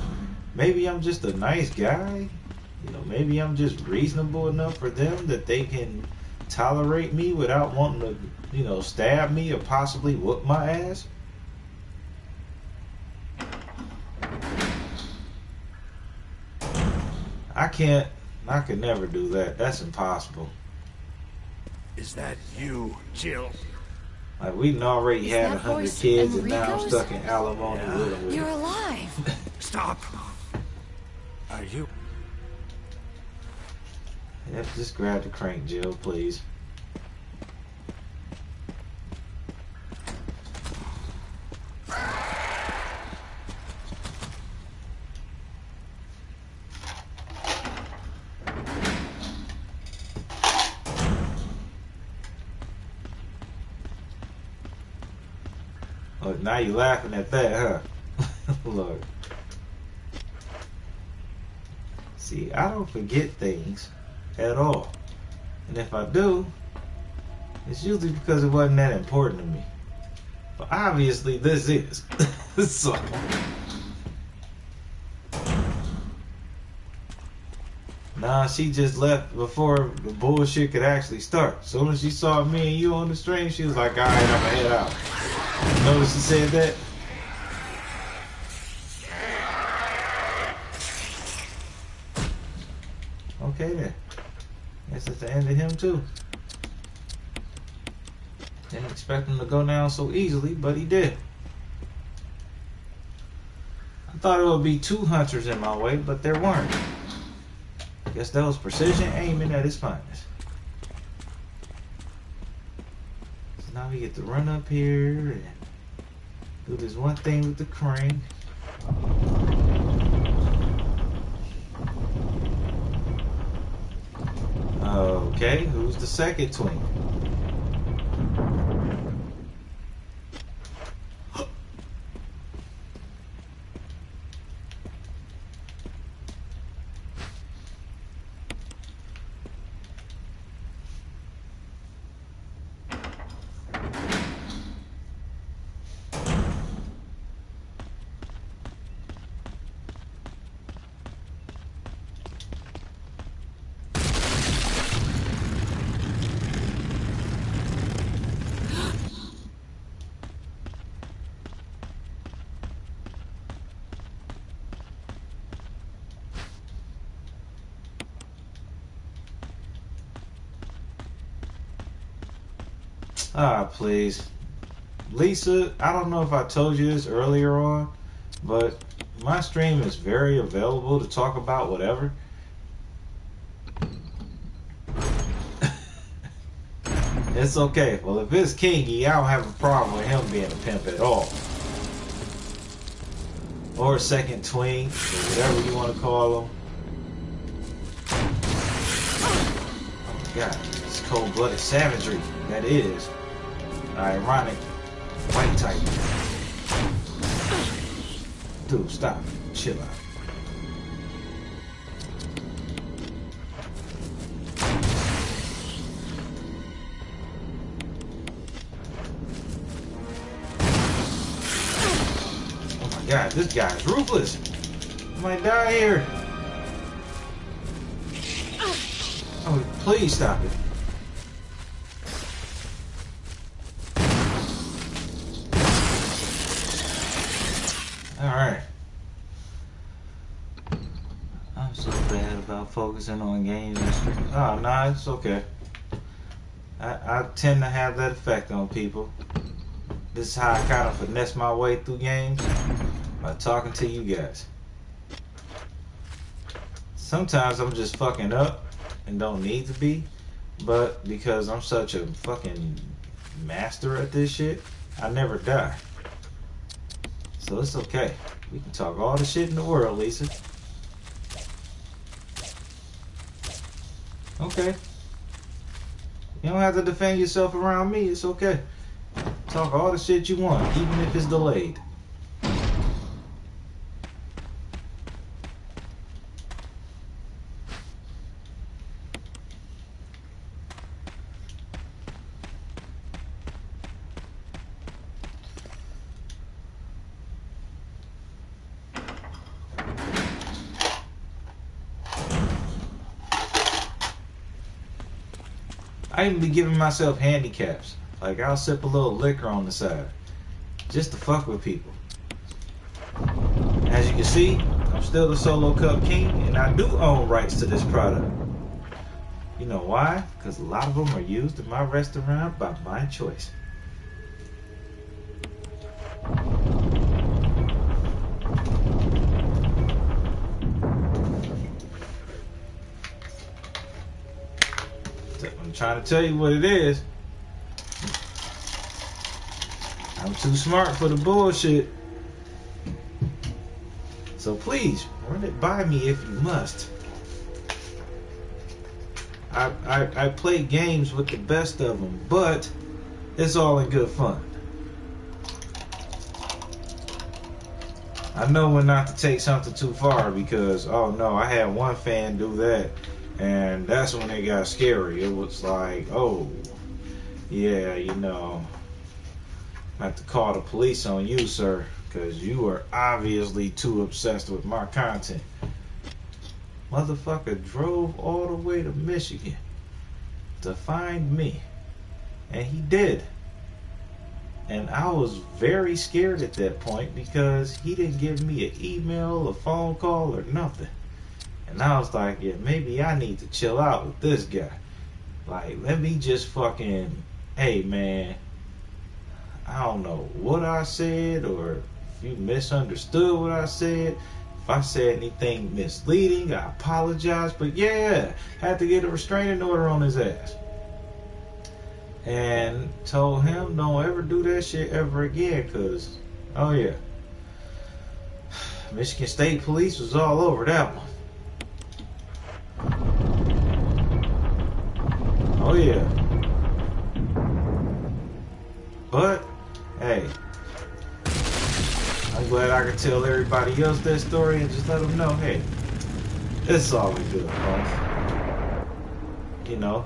maybe I'm just a nice guy. You know, maybe I'm just reasonable enough for them that they can tolerate me without wanting to, you know, stab me or possibly whoop my ass. I could never do that. That's impossible. Is that you, Jill? Like, we already had 100 kids and now I'm stuck in alimony with them. You're alive. Stop. Are you? Yep, just grab the crank, Jill, please. Oh, now you laughing at that, huh? Look. See, I don't forget things at all. And if I do, it's usually because it wasn't that important to me. But obviously this is. So Nah, she just left before the bullshit could actually start. As soon as she saw me and you on the stream, she was like, alright, I'ma head out. You notice she said that? Okay then. Guess it's the end of him too. Didn't expect him to go down so easily, but he did. I thought it would be 2 hunters in my way, but there weren't. Guess that was precision aiming at his finest. So now we get to run up here and do this one thing with the crane. Okay, who's the second twink? Ah, please. Lisa, I don't know if I told you this earlier on, but my stream is very available to talk about whatever. It's okay. Well, if it's Kingy, I don't have a problem with him being a pimp at all. Or a second twink, or whatever you want to call him. Oh my god, it's cold-blooded savagery. That is. Ironic white type. Dude, stop. Chill out. Oh my god, this guy's ruthless. I might die here. Oh, please stop it. Alright. I'm so bad about focusing on games and stream. Oh, nah, it's okay. I tend to have that effect on people. This is how I kind of finesse my way through games, by talking to you guys. Sometimes I'm just fucking up and don't need to be, but because I'm such a fucking master at this shit, I never die. So it's okay. We can talk all the shit in the world, Lisa. Okay. You don't have to defend yourself around me. It's okay. Talk all the shit you want, even if it's delayed. I even be giving myself handicaps. Like, I'll sip a little liquor on the side. Just to fuck with people. As you can see, I'm still the solo cup king, and I do own rights to this product. You know why? Because a lot of them are used in my restaurant by my choice. I'm trying to tell you what it is. I'm too smart for the bullshit. So please, run it by me if you must. I play games with the best of them, but it's all in good fun. I know when not to take something too far because, oh no, I had one fan do that. And that's when it got scary. It was like, oh, yeah, you know, I have to call the police on you, sir, because you are obviously too obsessed with my content. Motherfucker drove all the way to Michigan to find me. And he did. And I was very scared at that point because he didn't give me an email, a phone call, or nothing. And I was like, yeah, maybe I need to chill out with this guy. Like, let me just fucking, hey man, I don't know what I said or if you misunderstood what I said. If I said anything misleading, I apologize. But yeah, had to get a restraining order on his ass. And told him don't ever do that shit ever again, cause oh yeah, Michigan State Police was all over that one. Oh yeah. But hey, I'm glad I could tell everybody else that story and just let them know, hey, it's all good, folks. You know,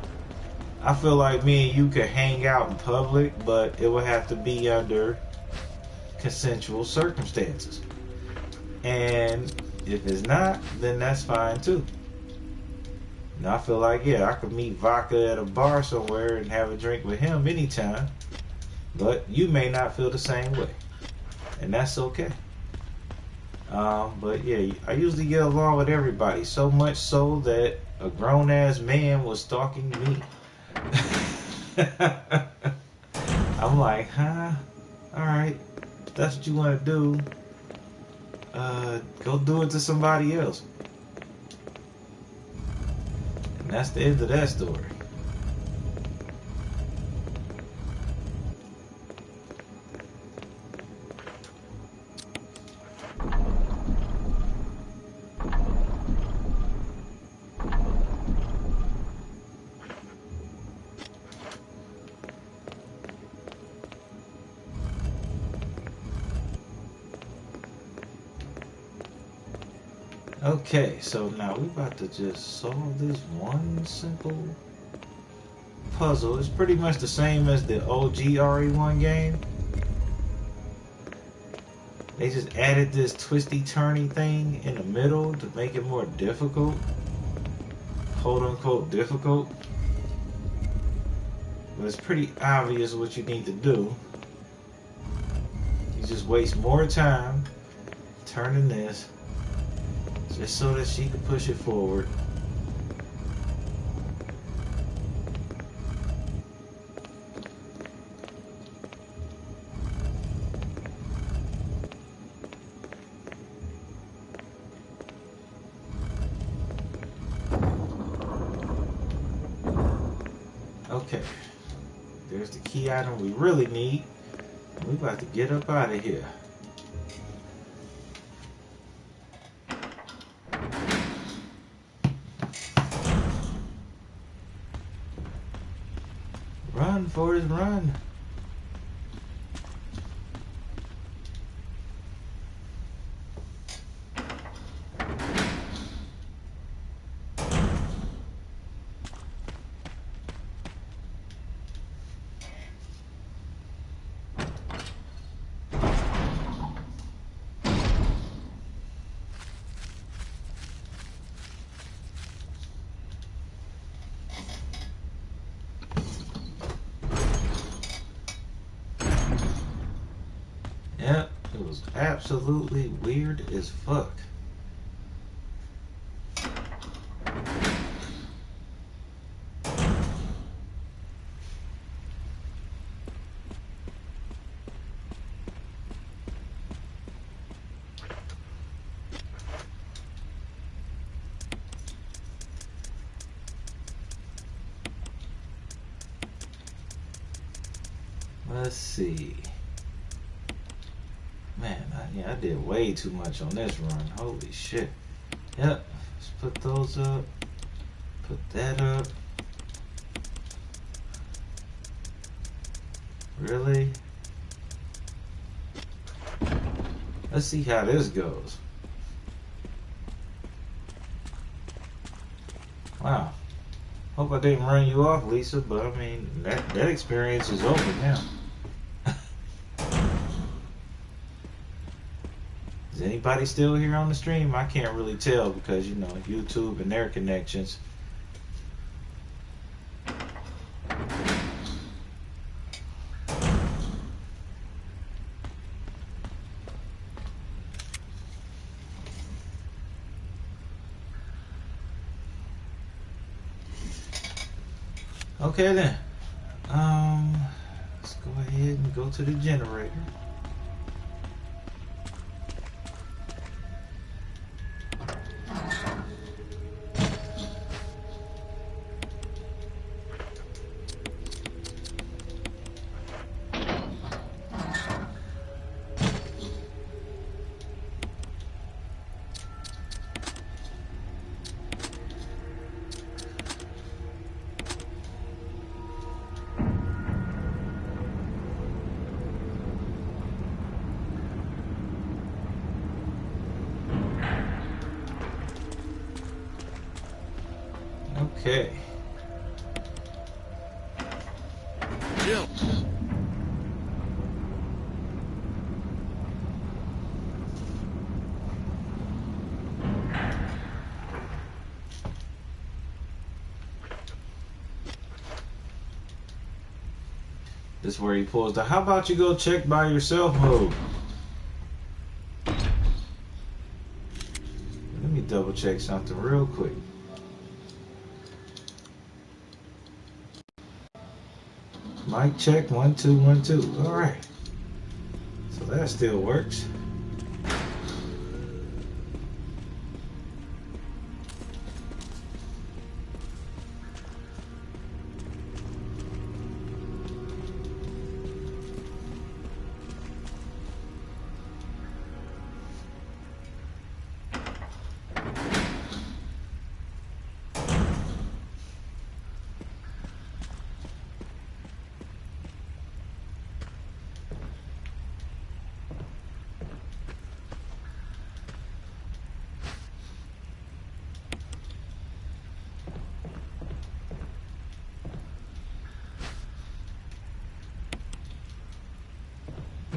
I feel like me and you could hang out in public, but it would have to be under consensual circumstances. And if it's not, then that's fine too. And I feel like, yeah, I could meet Vodka at a bar somewhere and have a drink with him anytime, but you may not feel the same way. And that's okay. But yeah, I usually get along with everybody, so much so that a grown-ass man was stalking me. I'm like, huh? Alright, if that's what you want to do, go do it to somebody else. And that's the end of that story. Okay, so now we're about to just solve this one simple puzzle. It's pretty much the same as the OG RE1 game. They just added this twisty-turny thing in the middle to make it more difficult. Quote-unquote difficult. But it's pretty obvious what you need to do. You just waste more time turning this just so that she could push it forward. Okay, there's the key item we really need. We're about to get up out of here. Run, Forrest, run. Yep, it was absolutely weird as fuck. Let's see. Man, I did way too much on this run. Holy shit. Yep, let's put those up. Put that up. Really? Let's see how this goes. Wow. Hope I didn't run you off, Lisa, but I mean, that experience is over now. Is anybody still here on the stream? I can't really tell because, you know, YouTube and their connections. Okay then. Let's go ahead and go to the generator. Okay. Jill. This is where he pulls the how about you go check by yourself move. Let me double check something real quick. Mic check 1 2 1 2. All right. So that still works.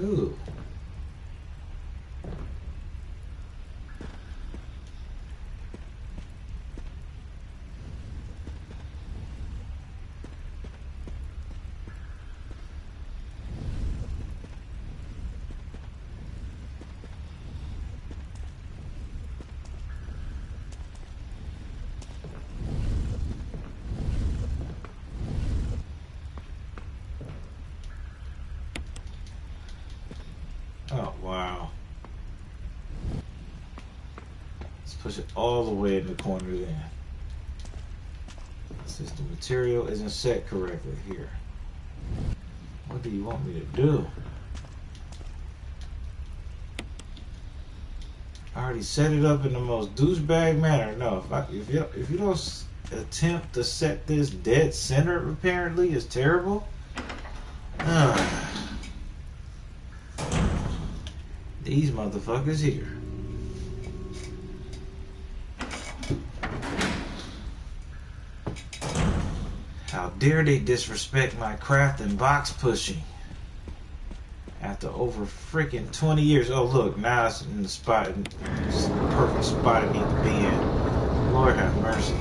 Ooh. Oh, wow. Let's push it all the way in the corner then. Since the material isn't set correctly here. What do you want me to do? I already set it up in the most douchebag manner. No, if you don't attempt to set this dead center, apparently is terrible. These motherfuckers here. How dare they disrespect my craft and box pushing? After over freaking 20 years. Oh look, now it's in the spot, it's the perfect spot I need to be in. Lord have mercy.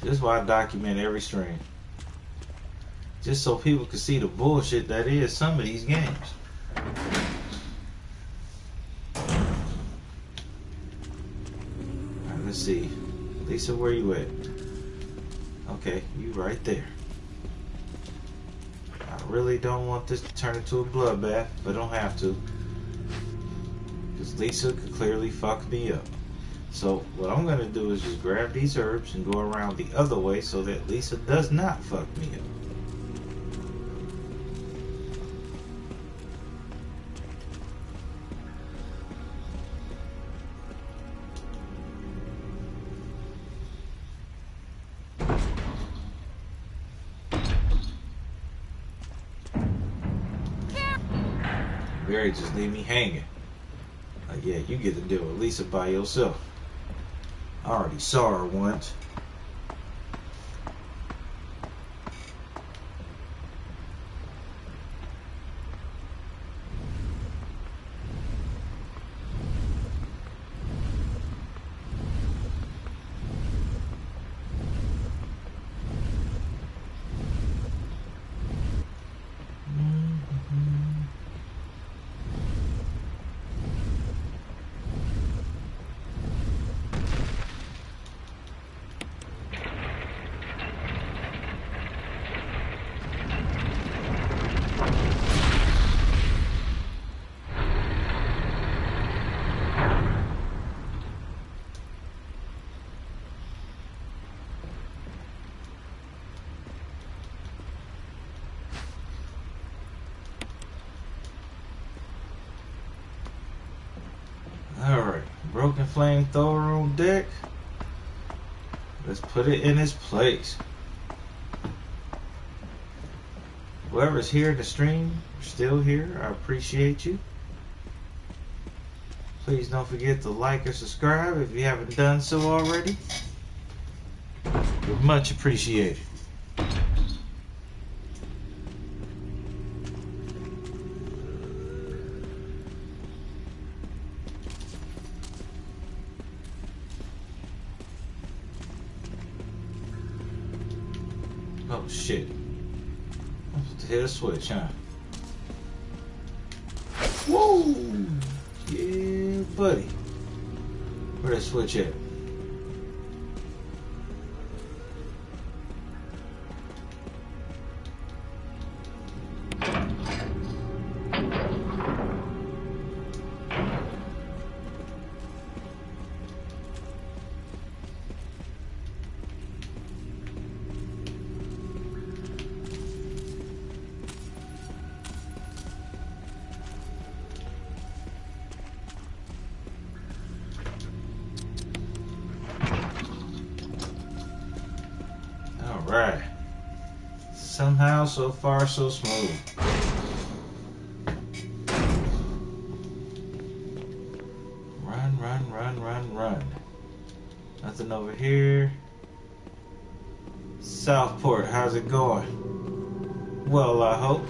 This is why I document every stream. Just so people can see the bullshit that is some of these games. Alright, let's see. Lisa, where you at? Okay, you right there. I really don't want this to turn into a bloodbath, but don't have to. Because Lisa could clearly fuck me up. So what I'm going to do is just grab these herbs and go around the other way so that Lisa does not fuck me up. Barry just leave me hanging. Like, yeah, you get to deal with Lisa by yourself. I already saw her once. broken flamethrower on deck. Let's put it in its place. Whoever's here to stream, still here, I appreciate you. Please don't forget to like or subscribe if you haven't done so already. You're much appreciated. Oh shit. I'm supposed to hit a switch, huh? Whoa! Yeah, buddy. Where that switch at? Alright. Somehow, so far, so smooth. Run, run, run, run, run. Nothing over here. Southport, how's it going? Well, I hope.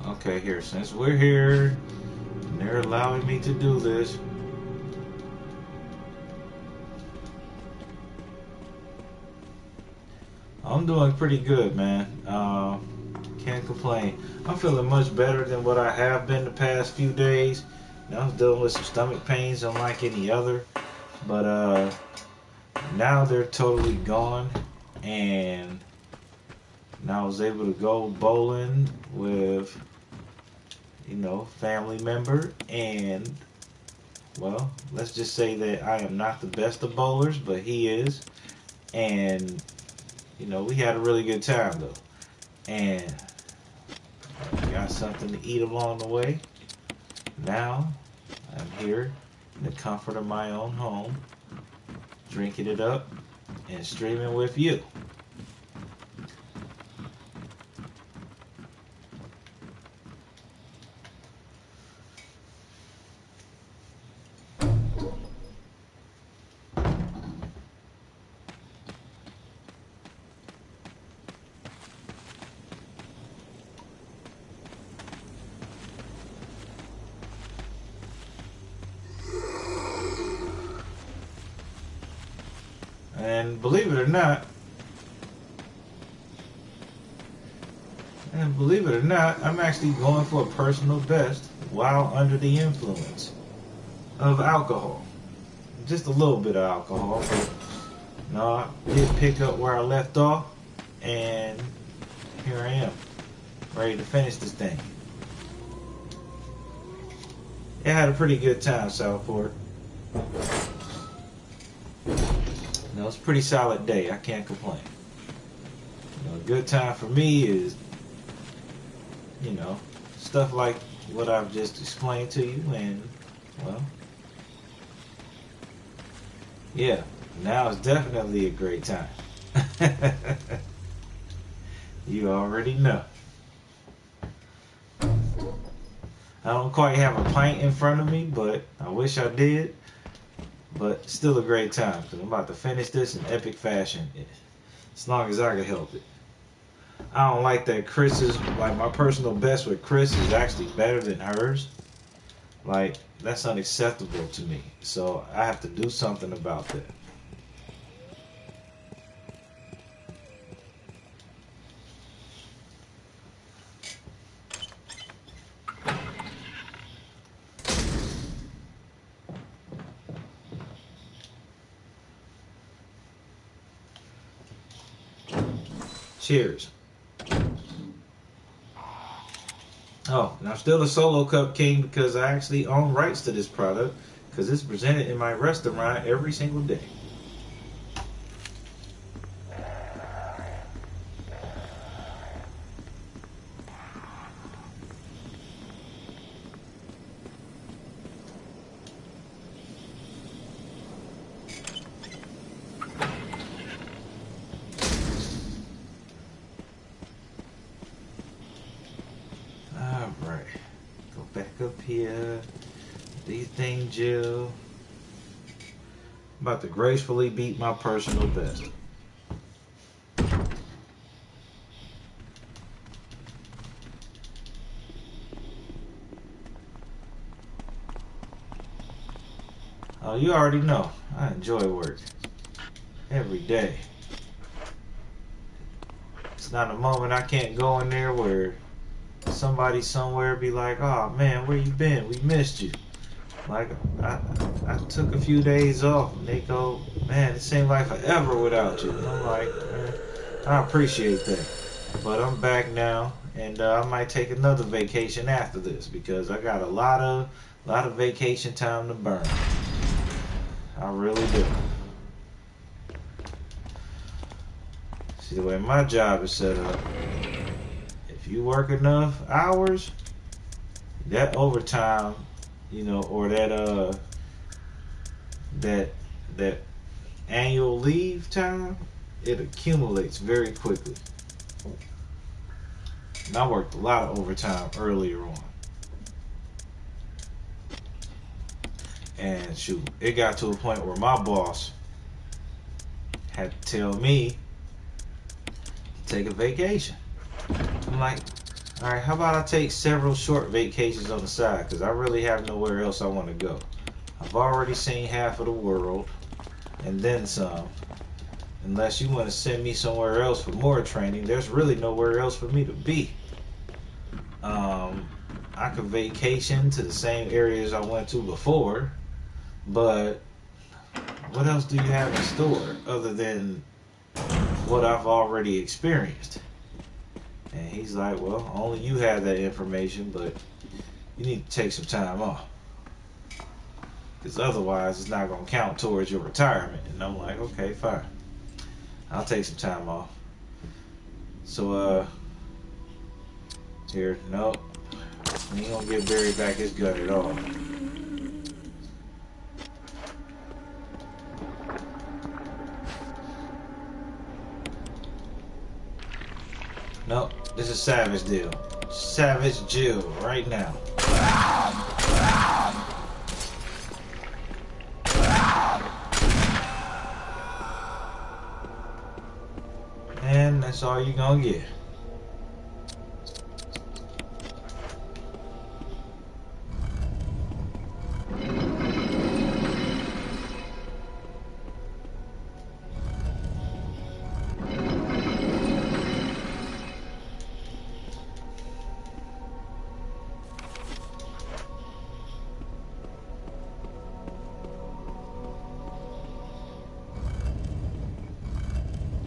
Okay, here, since we're here, and they're allowing me to do this. I'm doing pretty good, man. Can't complain. I'm feeling much better than what I have been the past few days. Now, I was dealing with some stomach pains unlike any other. But now they're totally gone. And now I was able to go bowling with, you know, family member. And, well, let's just say that I am not the best of bowlers, but he is. And, you know, we had a really good time, though. And got something to eat along the way. Now, I'm here in the comfort of my own home, drinking it up and streaming with you. And believe it or not, I'm actually going for a personal best while under the influence of alcohol. Just a little bit of alcohol, but no, I did pick up where I left off, and here I am, ready to finish this thing. I had a pretty good time, Southport. You know, it's a pretty solid day. I can't complain. You know, a good time for me is, you know, stuff like what I've just explained to you, and, well, yeah, now is definitely a great time. You already know. I don't quite have a pint in front of me, but I wish I did. But still a great time, because I'm about to finish this in epic fashion, as long as I can help it. I don't like that Chris's, like my personal best with Chris is actually better than hers. Like, that's unacceptable to me. So I have to do something about that. Cheers. Oh, and I'm still a solo cup king because I actually own rights to this product because it's presented in my restaurant every single day. Alright, go back up here. Do you think, Jill? I'm about to gracefully beat my personal best. Oh, you already know. I enjoy work. Every day. It's not a moment I can't go in there where somebody somewhere be like, oh man, where you been? We missed you. Like, I took a few days off and they go, man, it seemed like forever without you. And I'm like, man, I appreciate that. But I'm back now and I might take another vacation after this because I got a lot of vacation time to burn. I really do. See, the way my job is set up, if you work enough hours, that overtime, you know, or that annual leave time, it accumulates very quickly. And I worked a lot of overtime earlier on. And shoot, it got to a point where my boss had to tell me to take a vacation. I'm like, all right, how about I take several short vacations on the side because I really have nowhere else I want to go. I've already seen half of the world and then some. Unless you want to send me somewhere else for more training, there's really nowhere else for me to be. I could vacation to the same areas I went to before, but what else do you have in store other than what I've already experienced? And he's like, well, only you have that information, but you need to take some time off. Because otherwise, it's not going to count towards your retirement. And I'm like, okay, fine. I'll take some time off. So, here, nope. He ain't going to get buried back his gut at all. Nope, this is Savage deal. Savage Jill right now. And that's all you're gonna get.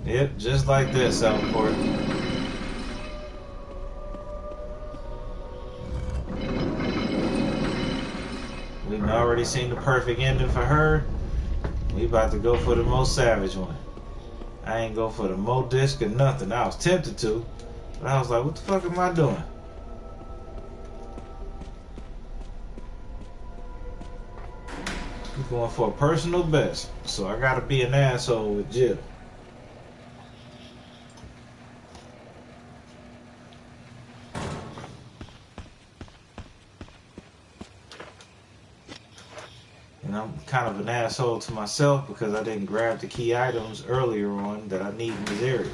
Yep, just like that, Southport. We've already seen the perfect ending for her. We about to go for the most savage one. I ain't go for the mo disc or nothing. I was tempted to, but I was like, what the fuck am I doing? I'm going for a personal best, so I gotta be an asshole with Jill. And I'm kind of an asshole to myself because I didn't grab the key items earlier on that I need in this area.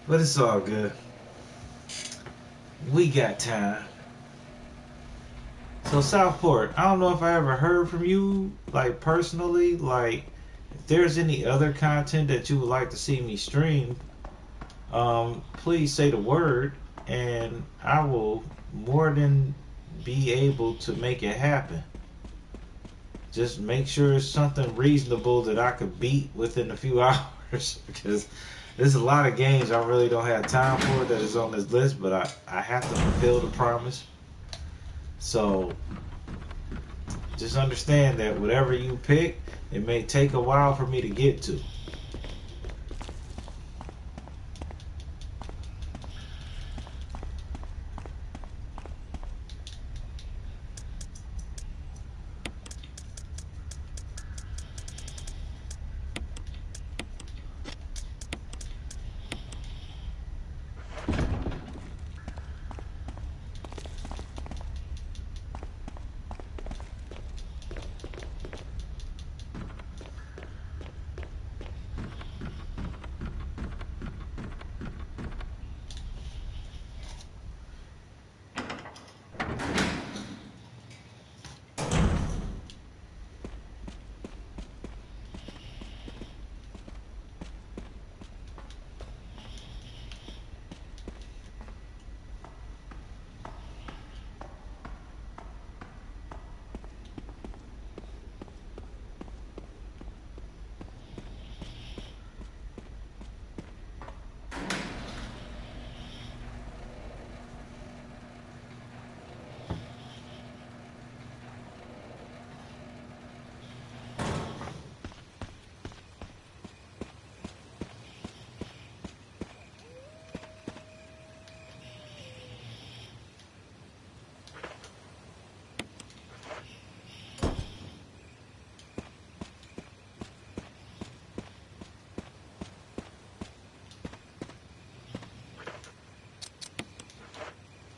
But it's all good. We got time. So Southport, I don't know if I ever heard from you, like personally, like if there's any other content that you would like to see me stream, please say the word and I will more than be able to make it happen. Just make sure it's something reasonable that I could beat within a few hours. hours because there's a lot of games I really don't have time for that is on this list, but I have to fulfill the promise. So just understand that whatever you pick, it may take a while for me to get to.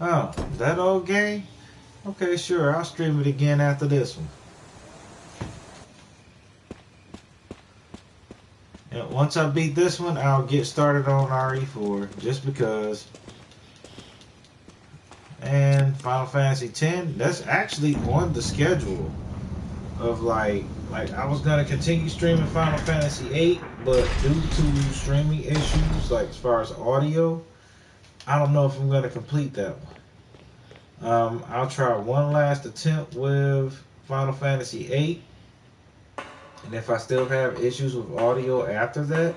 Oh, that old game? Okay, sure. I'll stream it again after this one. And once I beat this one, I'll get started on RE4 just because. And Final Fantasy X, that's actually on the schedule of like I was gonna continue streaming Final Fantasy VIII, but due to streaming issues, like as far as audio, I don't know if I'm gonna complete that one. I'll try one last attempt with Final Fantasy VIII, and if I still have issues with audio after that,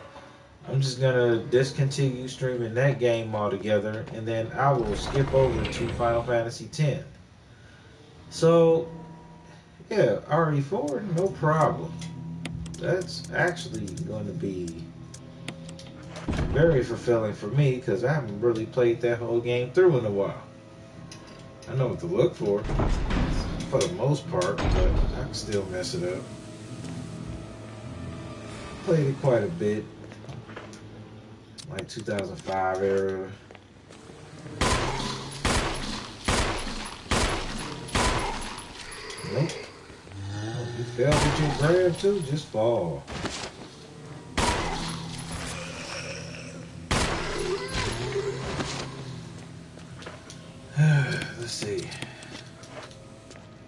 I'm just gonna discontinue streaming that game altogether, and then I will skip over to Final Fantasy X. So, yeah, RE4, no problem. That's actually going to be very fulfilling for me because I haven't really played that whole game through in a while. I know what to look for the most part, but I can still mess it up. Played it quite a bit, like 2005 era. Nope. Oh, you failed at your grab too? Just fall. Let's see.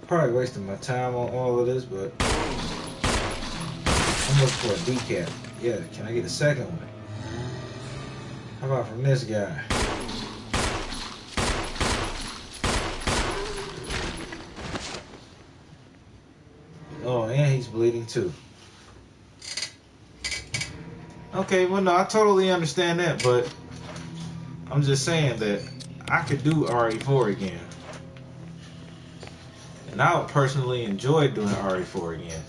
Probably wasting my time on all of this, but I'm looking for a decap. Yeah, can I get a second one? How about from this guy? Oh, and he's bleeding too. Okay, well, no, I totally understand that, but I'm just saying that I could do RE4 again. And I would personally enjoy doing RE4 again.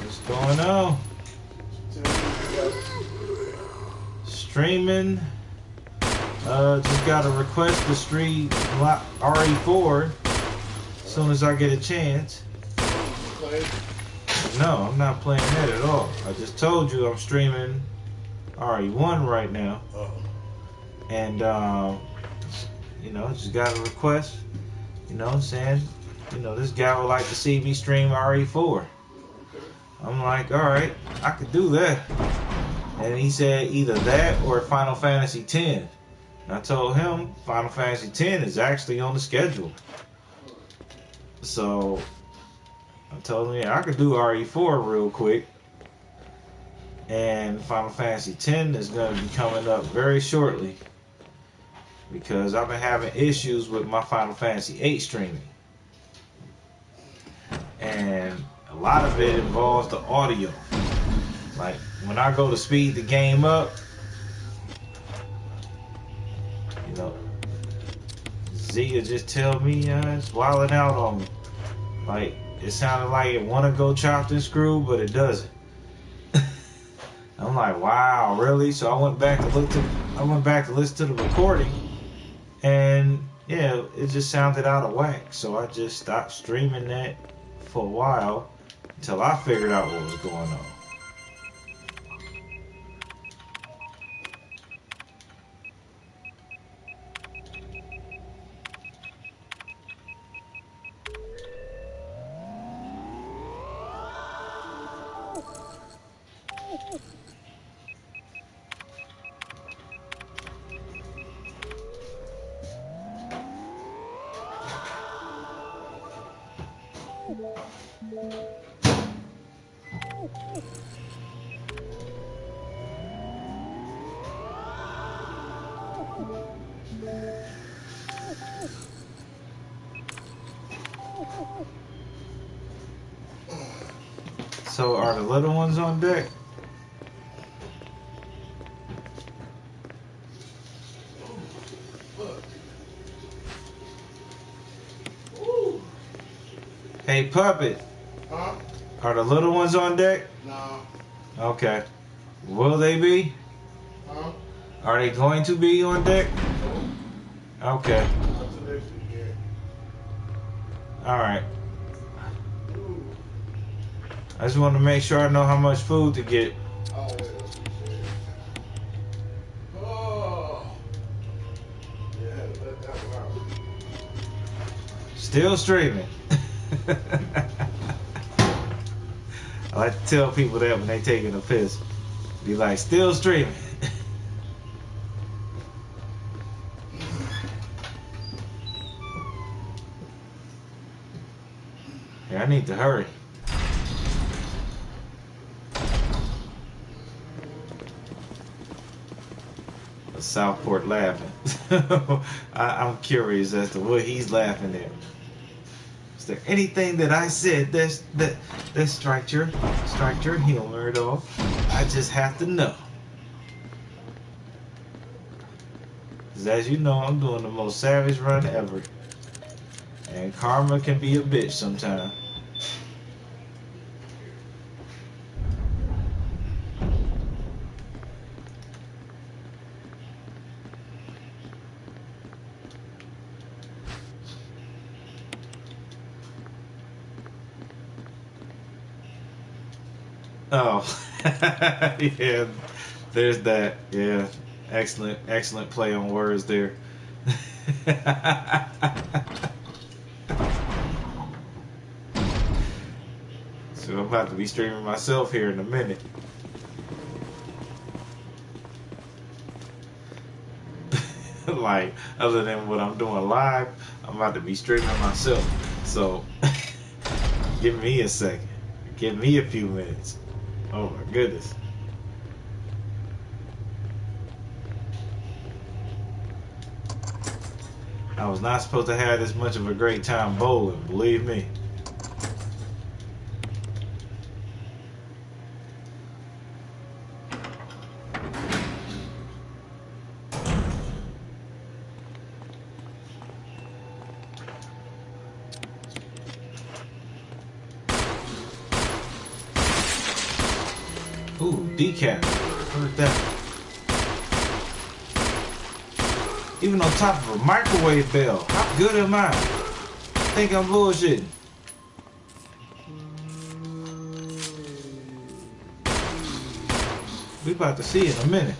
What's going on? Streaming. Just got a request to stream RE4 as soon as I get a chance. No, I'm not playing that at all. I just told you I'm streaming RE1 right now. And, you know, just got a request, you know, saying, you know, this guy would like to see me stream RE4. I'm like, alright, I could do that. And he said either that or Final Fantasy X. And I told him Final Fantasy X is actually on the schedule. So I told him, yeah, I could do RE4 real quick. And Final Fantasy X is going to be coming up very shortly. Because I've been having issues with my Final Fantasy VIII streaming. And a lot of it involves the audio. Like, when I go to speed the game up, you know, Zia just tell me it's wilding out on me. Like, it sounded like it want to go chopped and screwed, but it doesn't. I'm like, wow, really? So I went back to listen to the recording, and yeah, it just sounded out of whack. So I just stopped streaming that for a while until I figured out what was going on. So are the little ones on deck? Hey, Puppet. Huh? Are the little ones on deck? No. Okay. Will they be? Huh? Are they going to be on deck? Okay. What's the next weekend? Alright. I just want to make sure I know how much food to get. Oh, wait, that's what you said. Oh. Yeah, let that one out. Still streaming. I like to tell people that when they taking a piss. Be like, still streaming. Yeah, I need to hurry. Southport laughing. I'm curious as to what he's laughing at. Is there anything that I said that striked your humor at all? I just have to know. 'Cause as you know, I'm doing the most savage run ever. And karma can be a bitch sometimes. Oh, yeah, there's that. Yeah, excellent play on words there. So I'm about to be streaming myself here in a minute. Like, other than what I'm doing live, I'm about to be streaming myself. So, give me a second. Give me a few minutes. Oh my goodness. I was not supposed to have this much of a great time bowling, believe me. Ooh, decaf. Heard that. Even on top of a microwave bell. How good am I? Think I'm bullshitting. We about to see in a minute.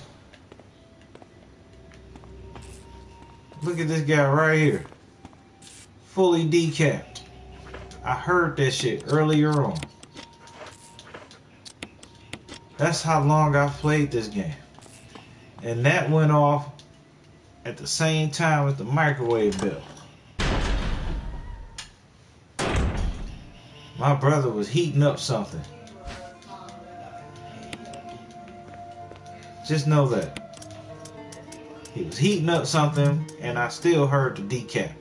Look at this guy right here. Fully decapped. I heard that shit earlier on. That's how long I've played this game. And that went off at the same time as the microwave bell. My brother was heating up something. Just know that. He was heating up something and I still heard the decap.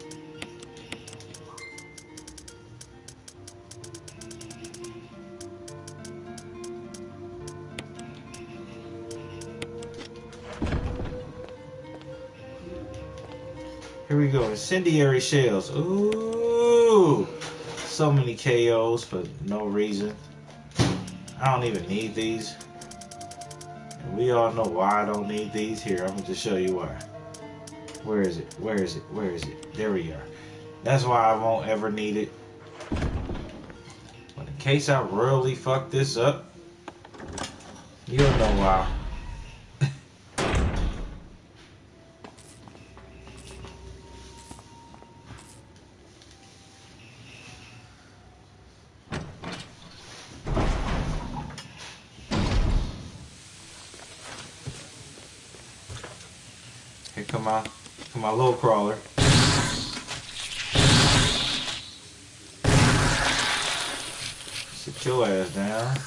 Here we go, incendiary shells. Ooh, so many KOs for no reason. I don't even need these. And we all know why I don't need these. Here, I'm gonna just show you why. Where is it? Where is it? Where is it? There we are. That's why I won't ever need it. But in case I really fuck this up, you'll know why. Here come my little crawler. Sit your ass down.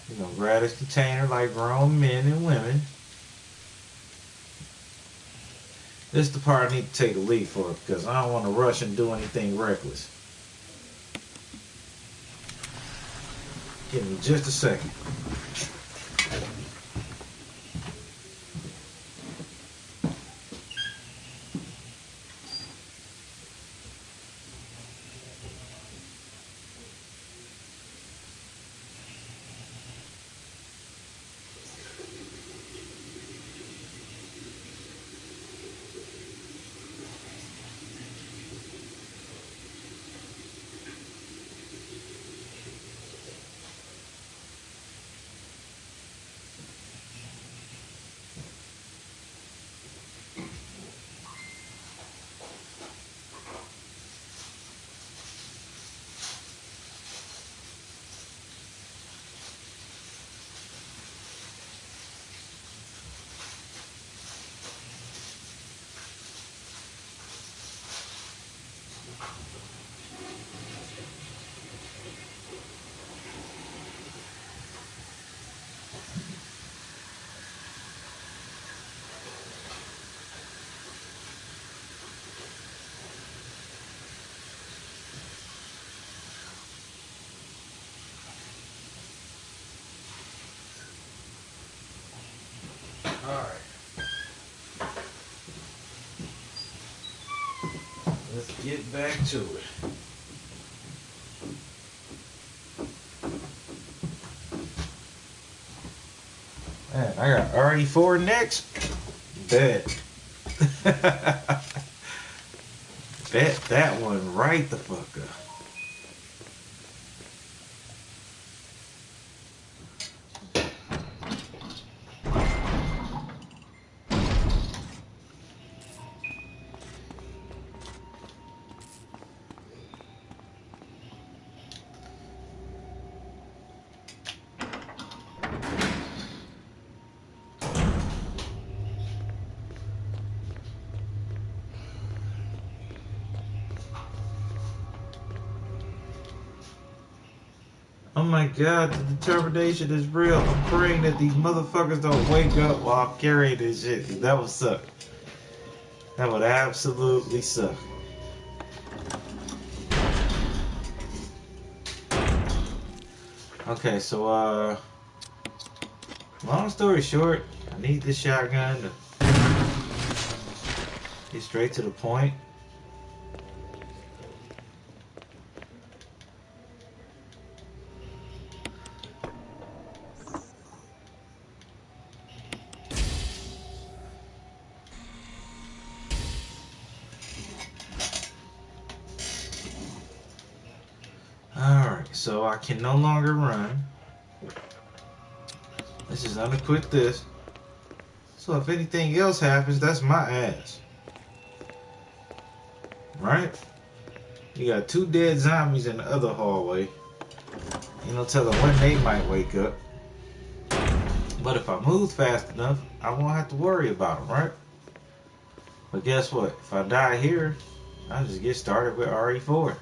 You're gonna grab this container like grown men and women. This is the part I need to take a lead for because I don't want to rush and do anything reckless. Give me just a second. Let's get back to it. Man, I got RE4 next. Bet. Bet that one right the fuck up. Oh my god, the determination is real. I'm praying that these motherfuckers don't wake up while I'm carrying this shit. 'Cause that would suck. That would absolutely suck. Okay, so long story short, I need this shotgun to get straight to the point. Alright, so I can no longer run. Let's just unequip this. So if anything else happens, that's my ass. Right? You got 2 dead zombies in the other hallway. You know, tell them when they might wake up. But if I move fast enough, I won't have to worry about them, right? But guess what? If I die here, I'll just get started with RE4.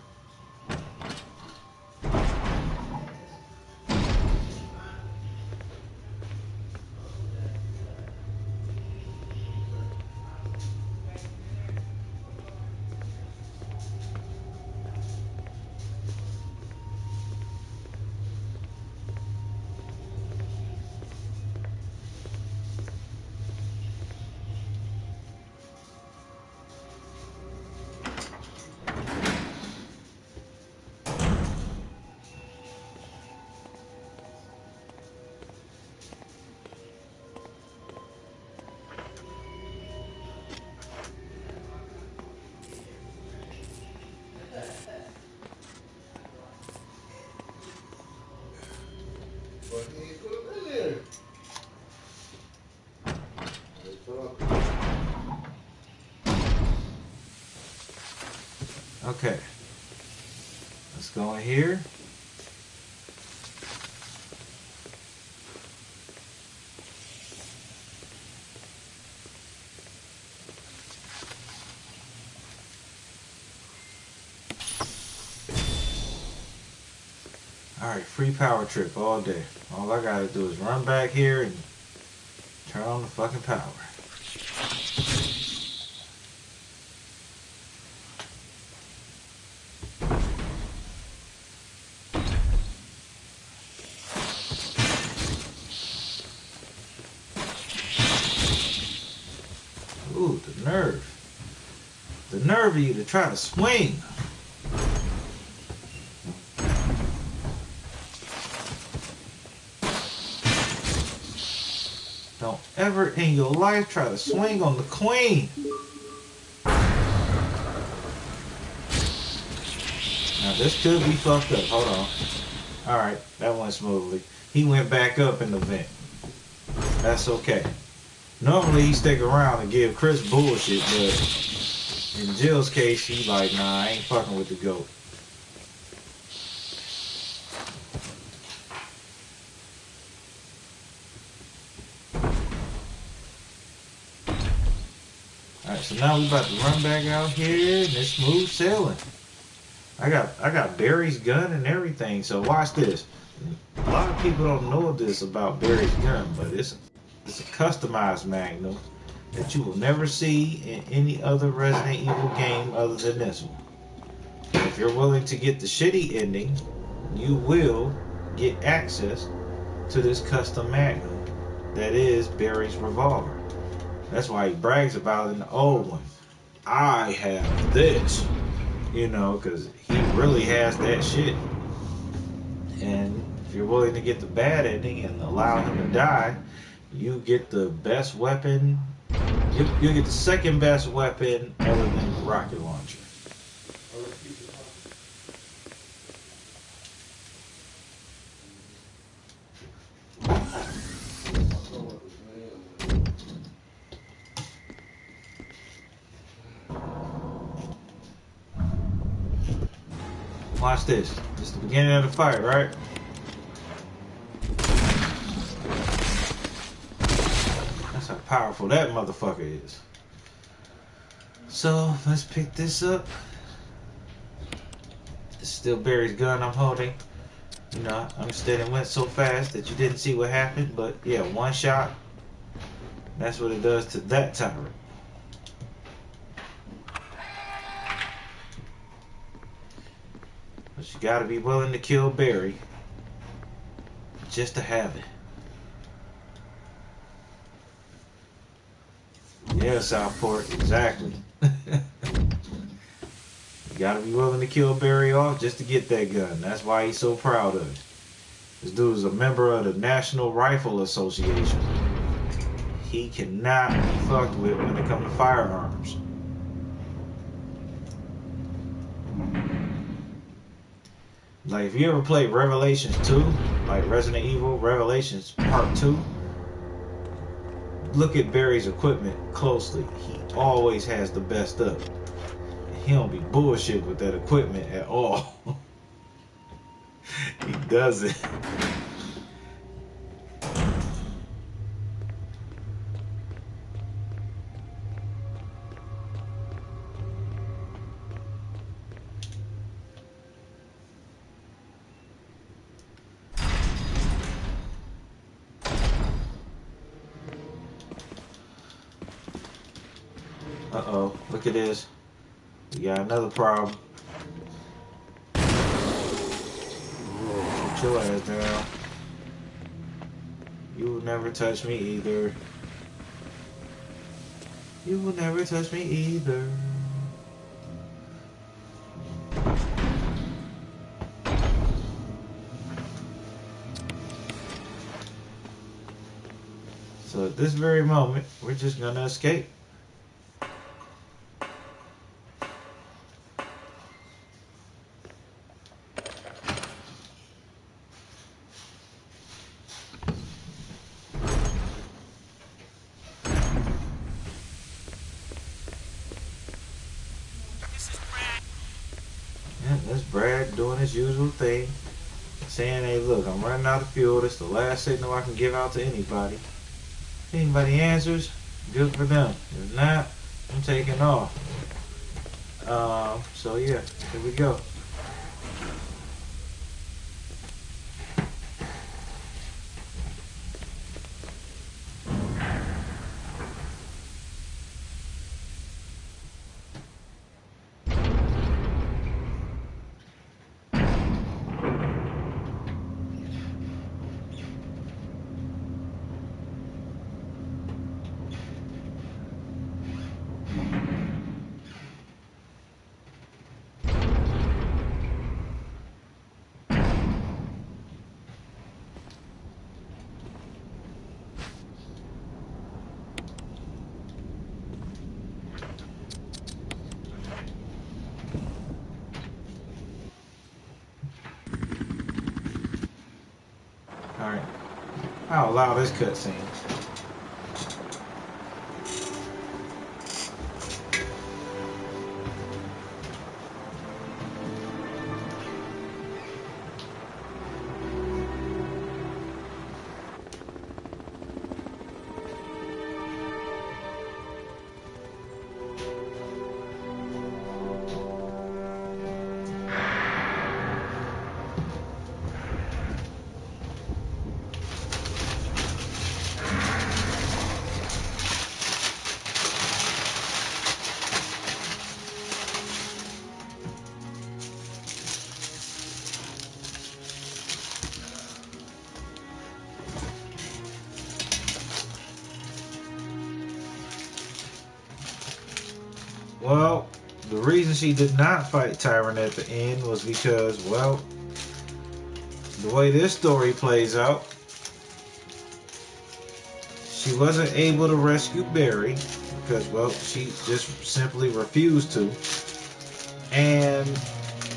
But he ain't put them in there. They put up. Okay. Let's go in here. Alright, free power trip all day. All I gotta do is run back here and turn on the fucking power. Ooh, the nerve. The nerve of you to try to swing. Don't ever in your life try to swing on the queen. Now this could be fucked up. Hold on. Alright, that went smoothly. He went back up in the vent. That's okay. Normally he stick around and give Chris bullshit, but in Jill's case, he like, nah, I ain't fucking with the goat. Alright, so now we about to run back out here and it's smooth sailing. I got Barry's gun and everything, so watch this. A lot of people don't know this about Barry's gun, but it's a customized magnum that you will never see in any other Resident Evil game other than this one. If you're willing to get the shitty ending, you will get access to this custom magnum that is Barry's revolver. That's why he brags about it in the old one. I have this, you know, because he really has that shit. And if you're willing to get the bad ending and allow him to die, you get the best weapon. You get the second best weapon other than the rocket launcher. Watch this. This is the beginning of the fight, right? That's how powerful that motherfucker is. So, let's pick this up. It's still Barry's gun I'm holding. You know, I understand it went so fast that you didn't see what happened, but yeah, one shot. That's what it does to that tyrant. But you gotta be willing to kill Barry just to have it. Yeah, Southport, exactly. You gotta be willing to kill Barry off just to get that gun. That's why he's so proud of it. This dude is a member of the National Rifle Association. He cannot be fucked with when it comes to firearms. Like, if you ever played Revelations 2, like Resident Evil Revelations Part 2, look at Barry's equipment closely. He always has the best of it. He don't be bullshit with that equipment at all. He does it. Uh-oh, look at this. We got another problem. Put your ass down. You will never touch me either. You will never touch me either. So at this very moment, we're just gonna escape. Yeah, that's Brad doing his usual thing. Saying, hey, look, I'm running out of fuel. That's the last signal I can give out to anybody. If anybody answers, good for them. If not, I'm taking off. So yeah, here we go. Alright. I'll allow this cutscene. Well, the reason she did not fight Tyrant at the end was because, well, the way this story plays out, she wasn't able to rescue Barry because, well, she just simply refused to. And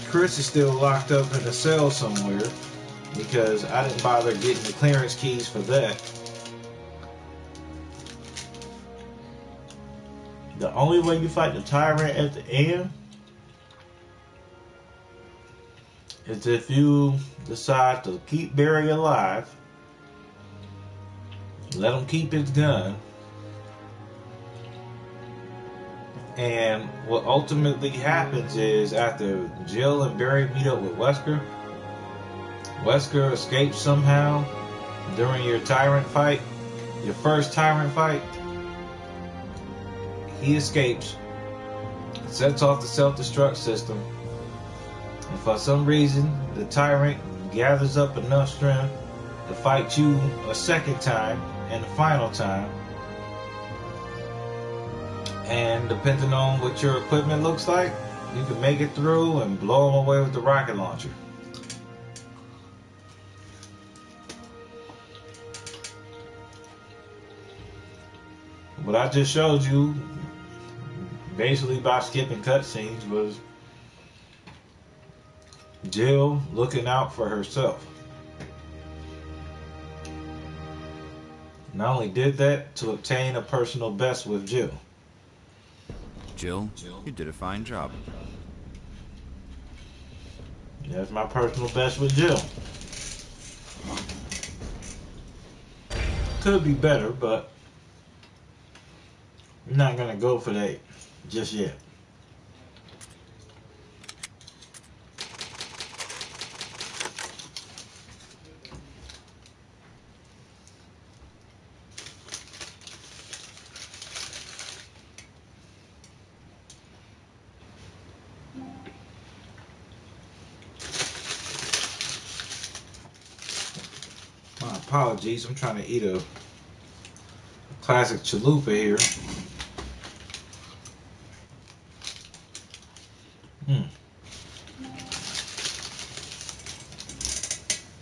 Chris is still locked up in a cell somewhere because I didn't bother getting the clearance keys for that. The only way you fight the Tyrant at the end is if you decide to keep Barry alive, let him keep his gun, and what ultimately happens is after Jill and Barry meet up with Wesker, Wesker escapes somehow during your Tyrant fight, your first Tyrant fight. He escapes, sets off the self-destruct system, and for some reason, the Tyrant gathers up enough strength to fight you a second time and the final time. And depending on what your equipment looks like, you can make it through and blow them away with the rocket launcher. What I just showed you, basically by skipping cutscenes, was Jill looking out for herself. Not only did that to obtain a personal best with Jill. Jill, you did a fine job. That's my personal best with Jill. could be better, but I'm not gonna go for that just yet. My apologies, I'm trying to eat a classic chalupa here.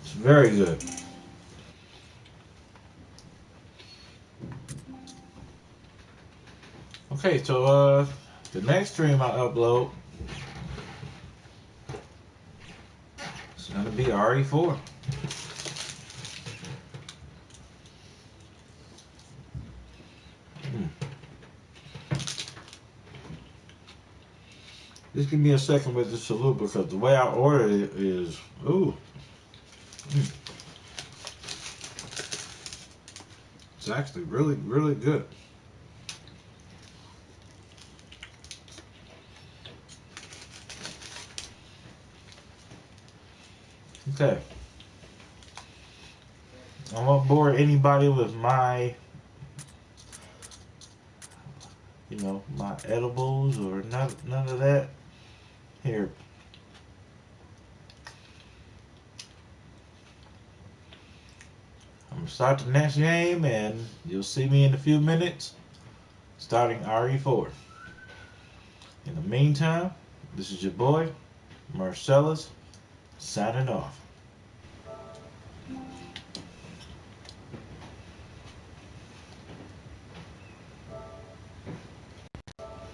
It's very good. Okay, so the next stream I upload is gonna be RE4. Just give me a second with the chalupa because the way I ordered it is, ooh. It's actually really, really good. Okay. I won't bore anybody with my, my edibles or none of that. Here. I'm going to start the next game and you'll see me in a few minutes starting RE4. In the meantime, this is your boy, Marcellus, signing off.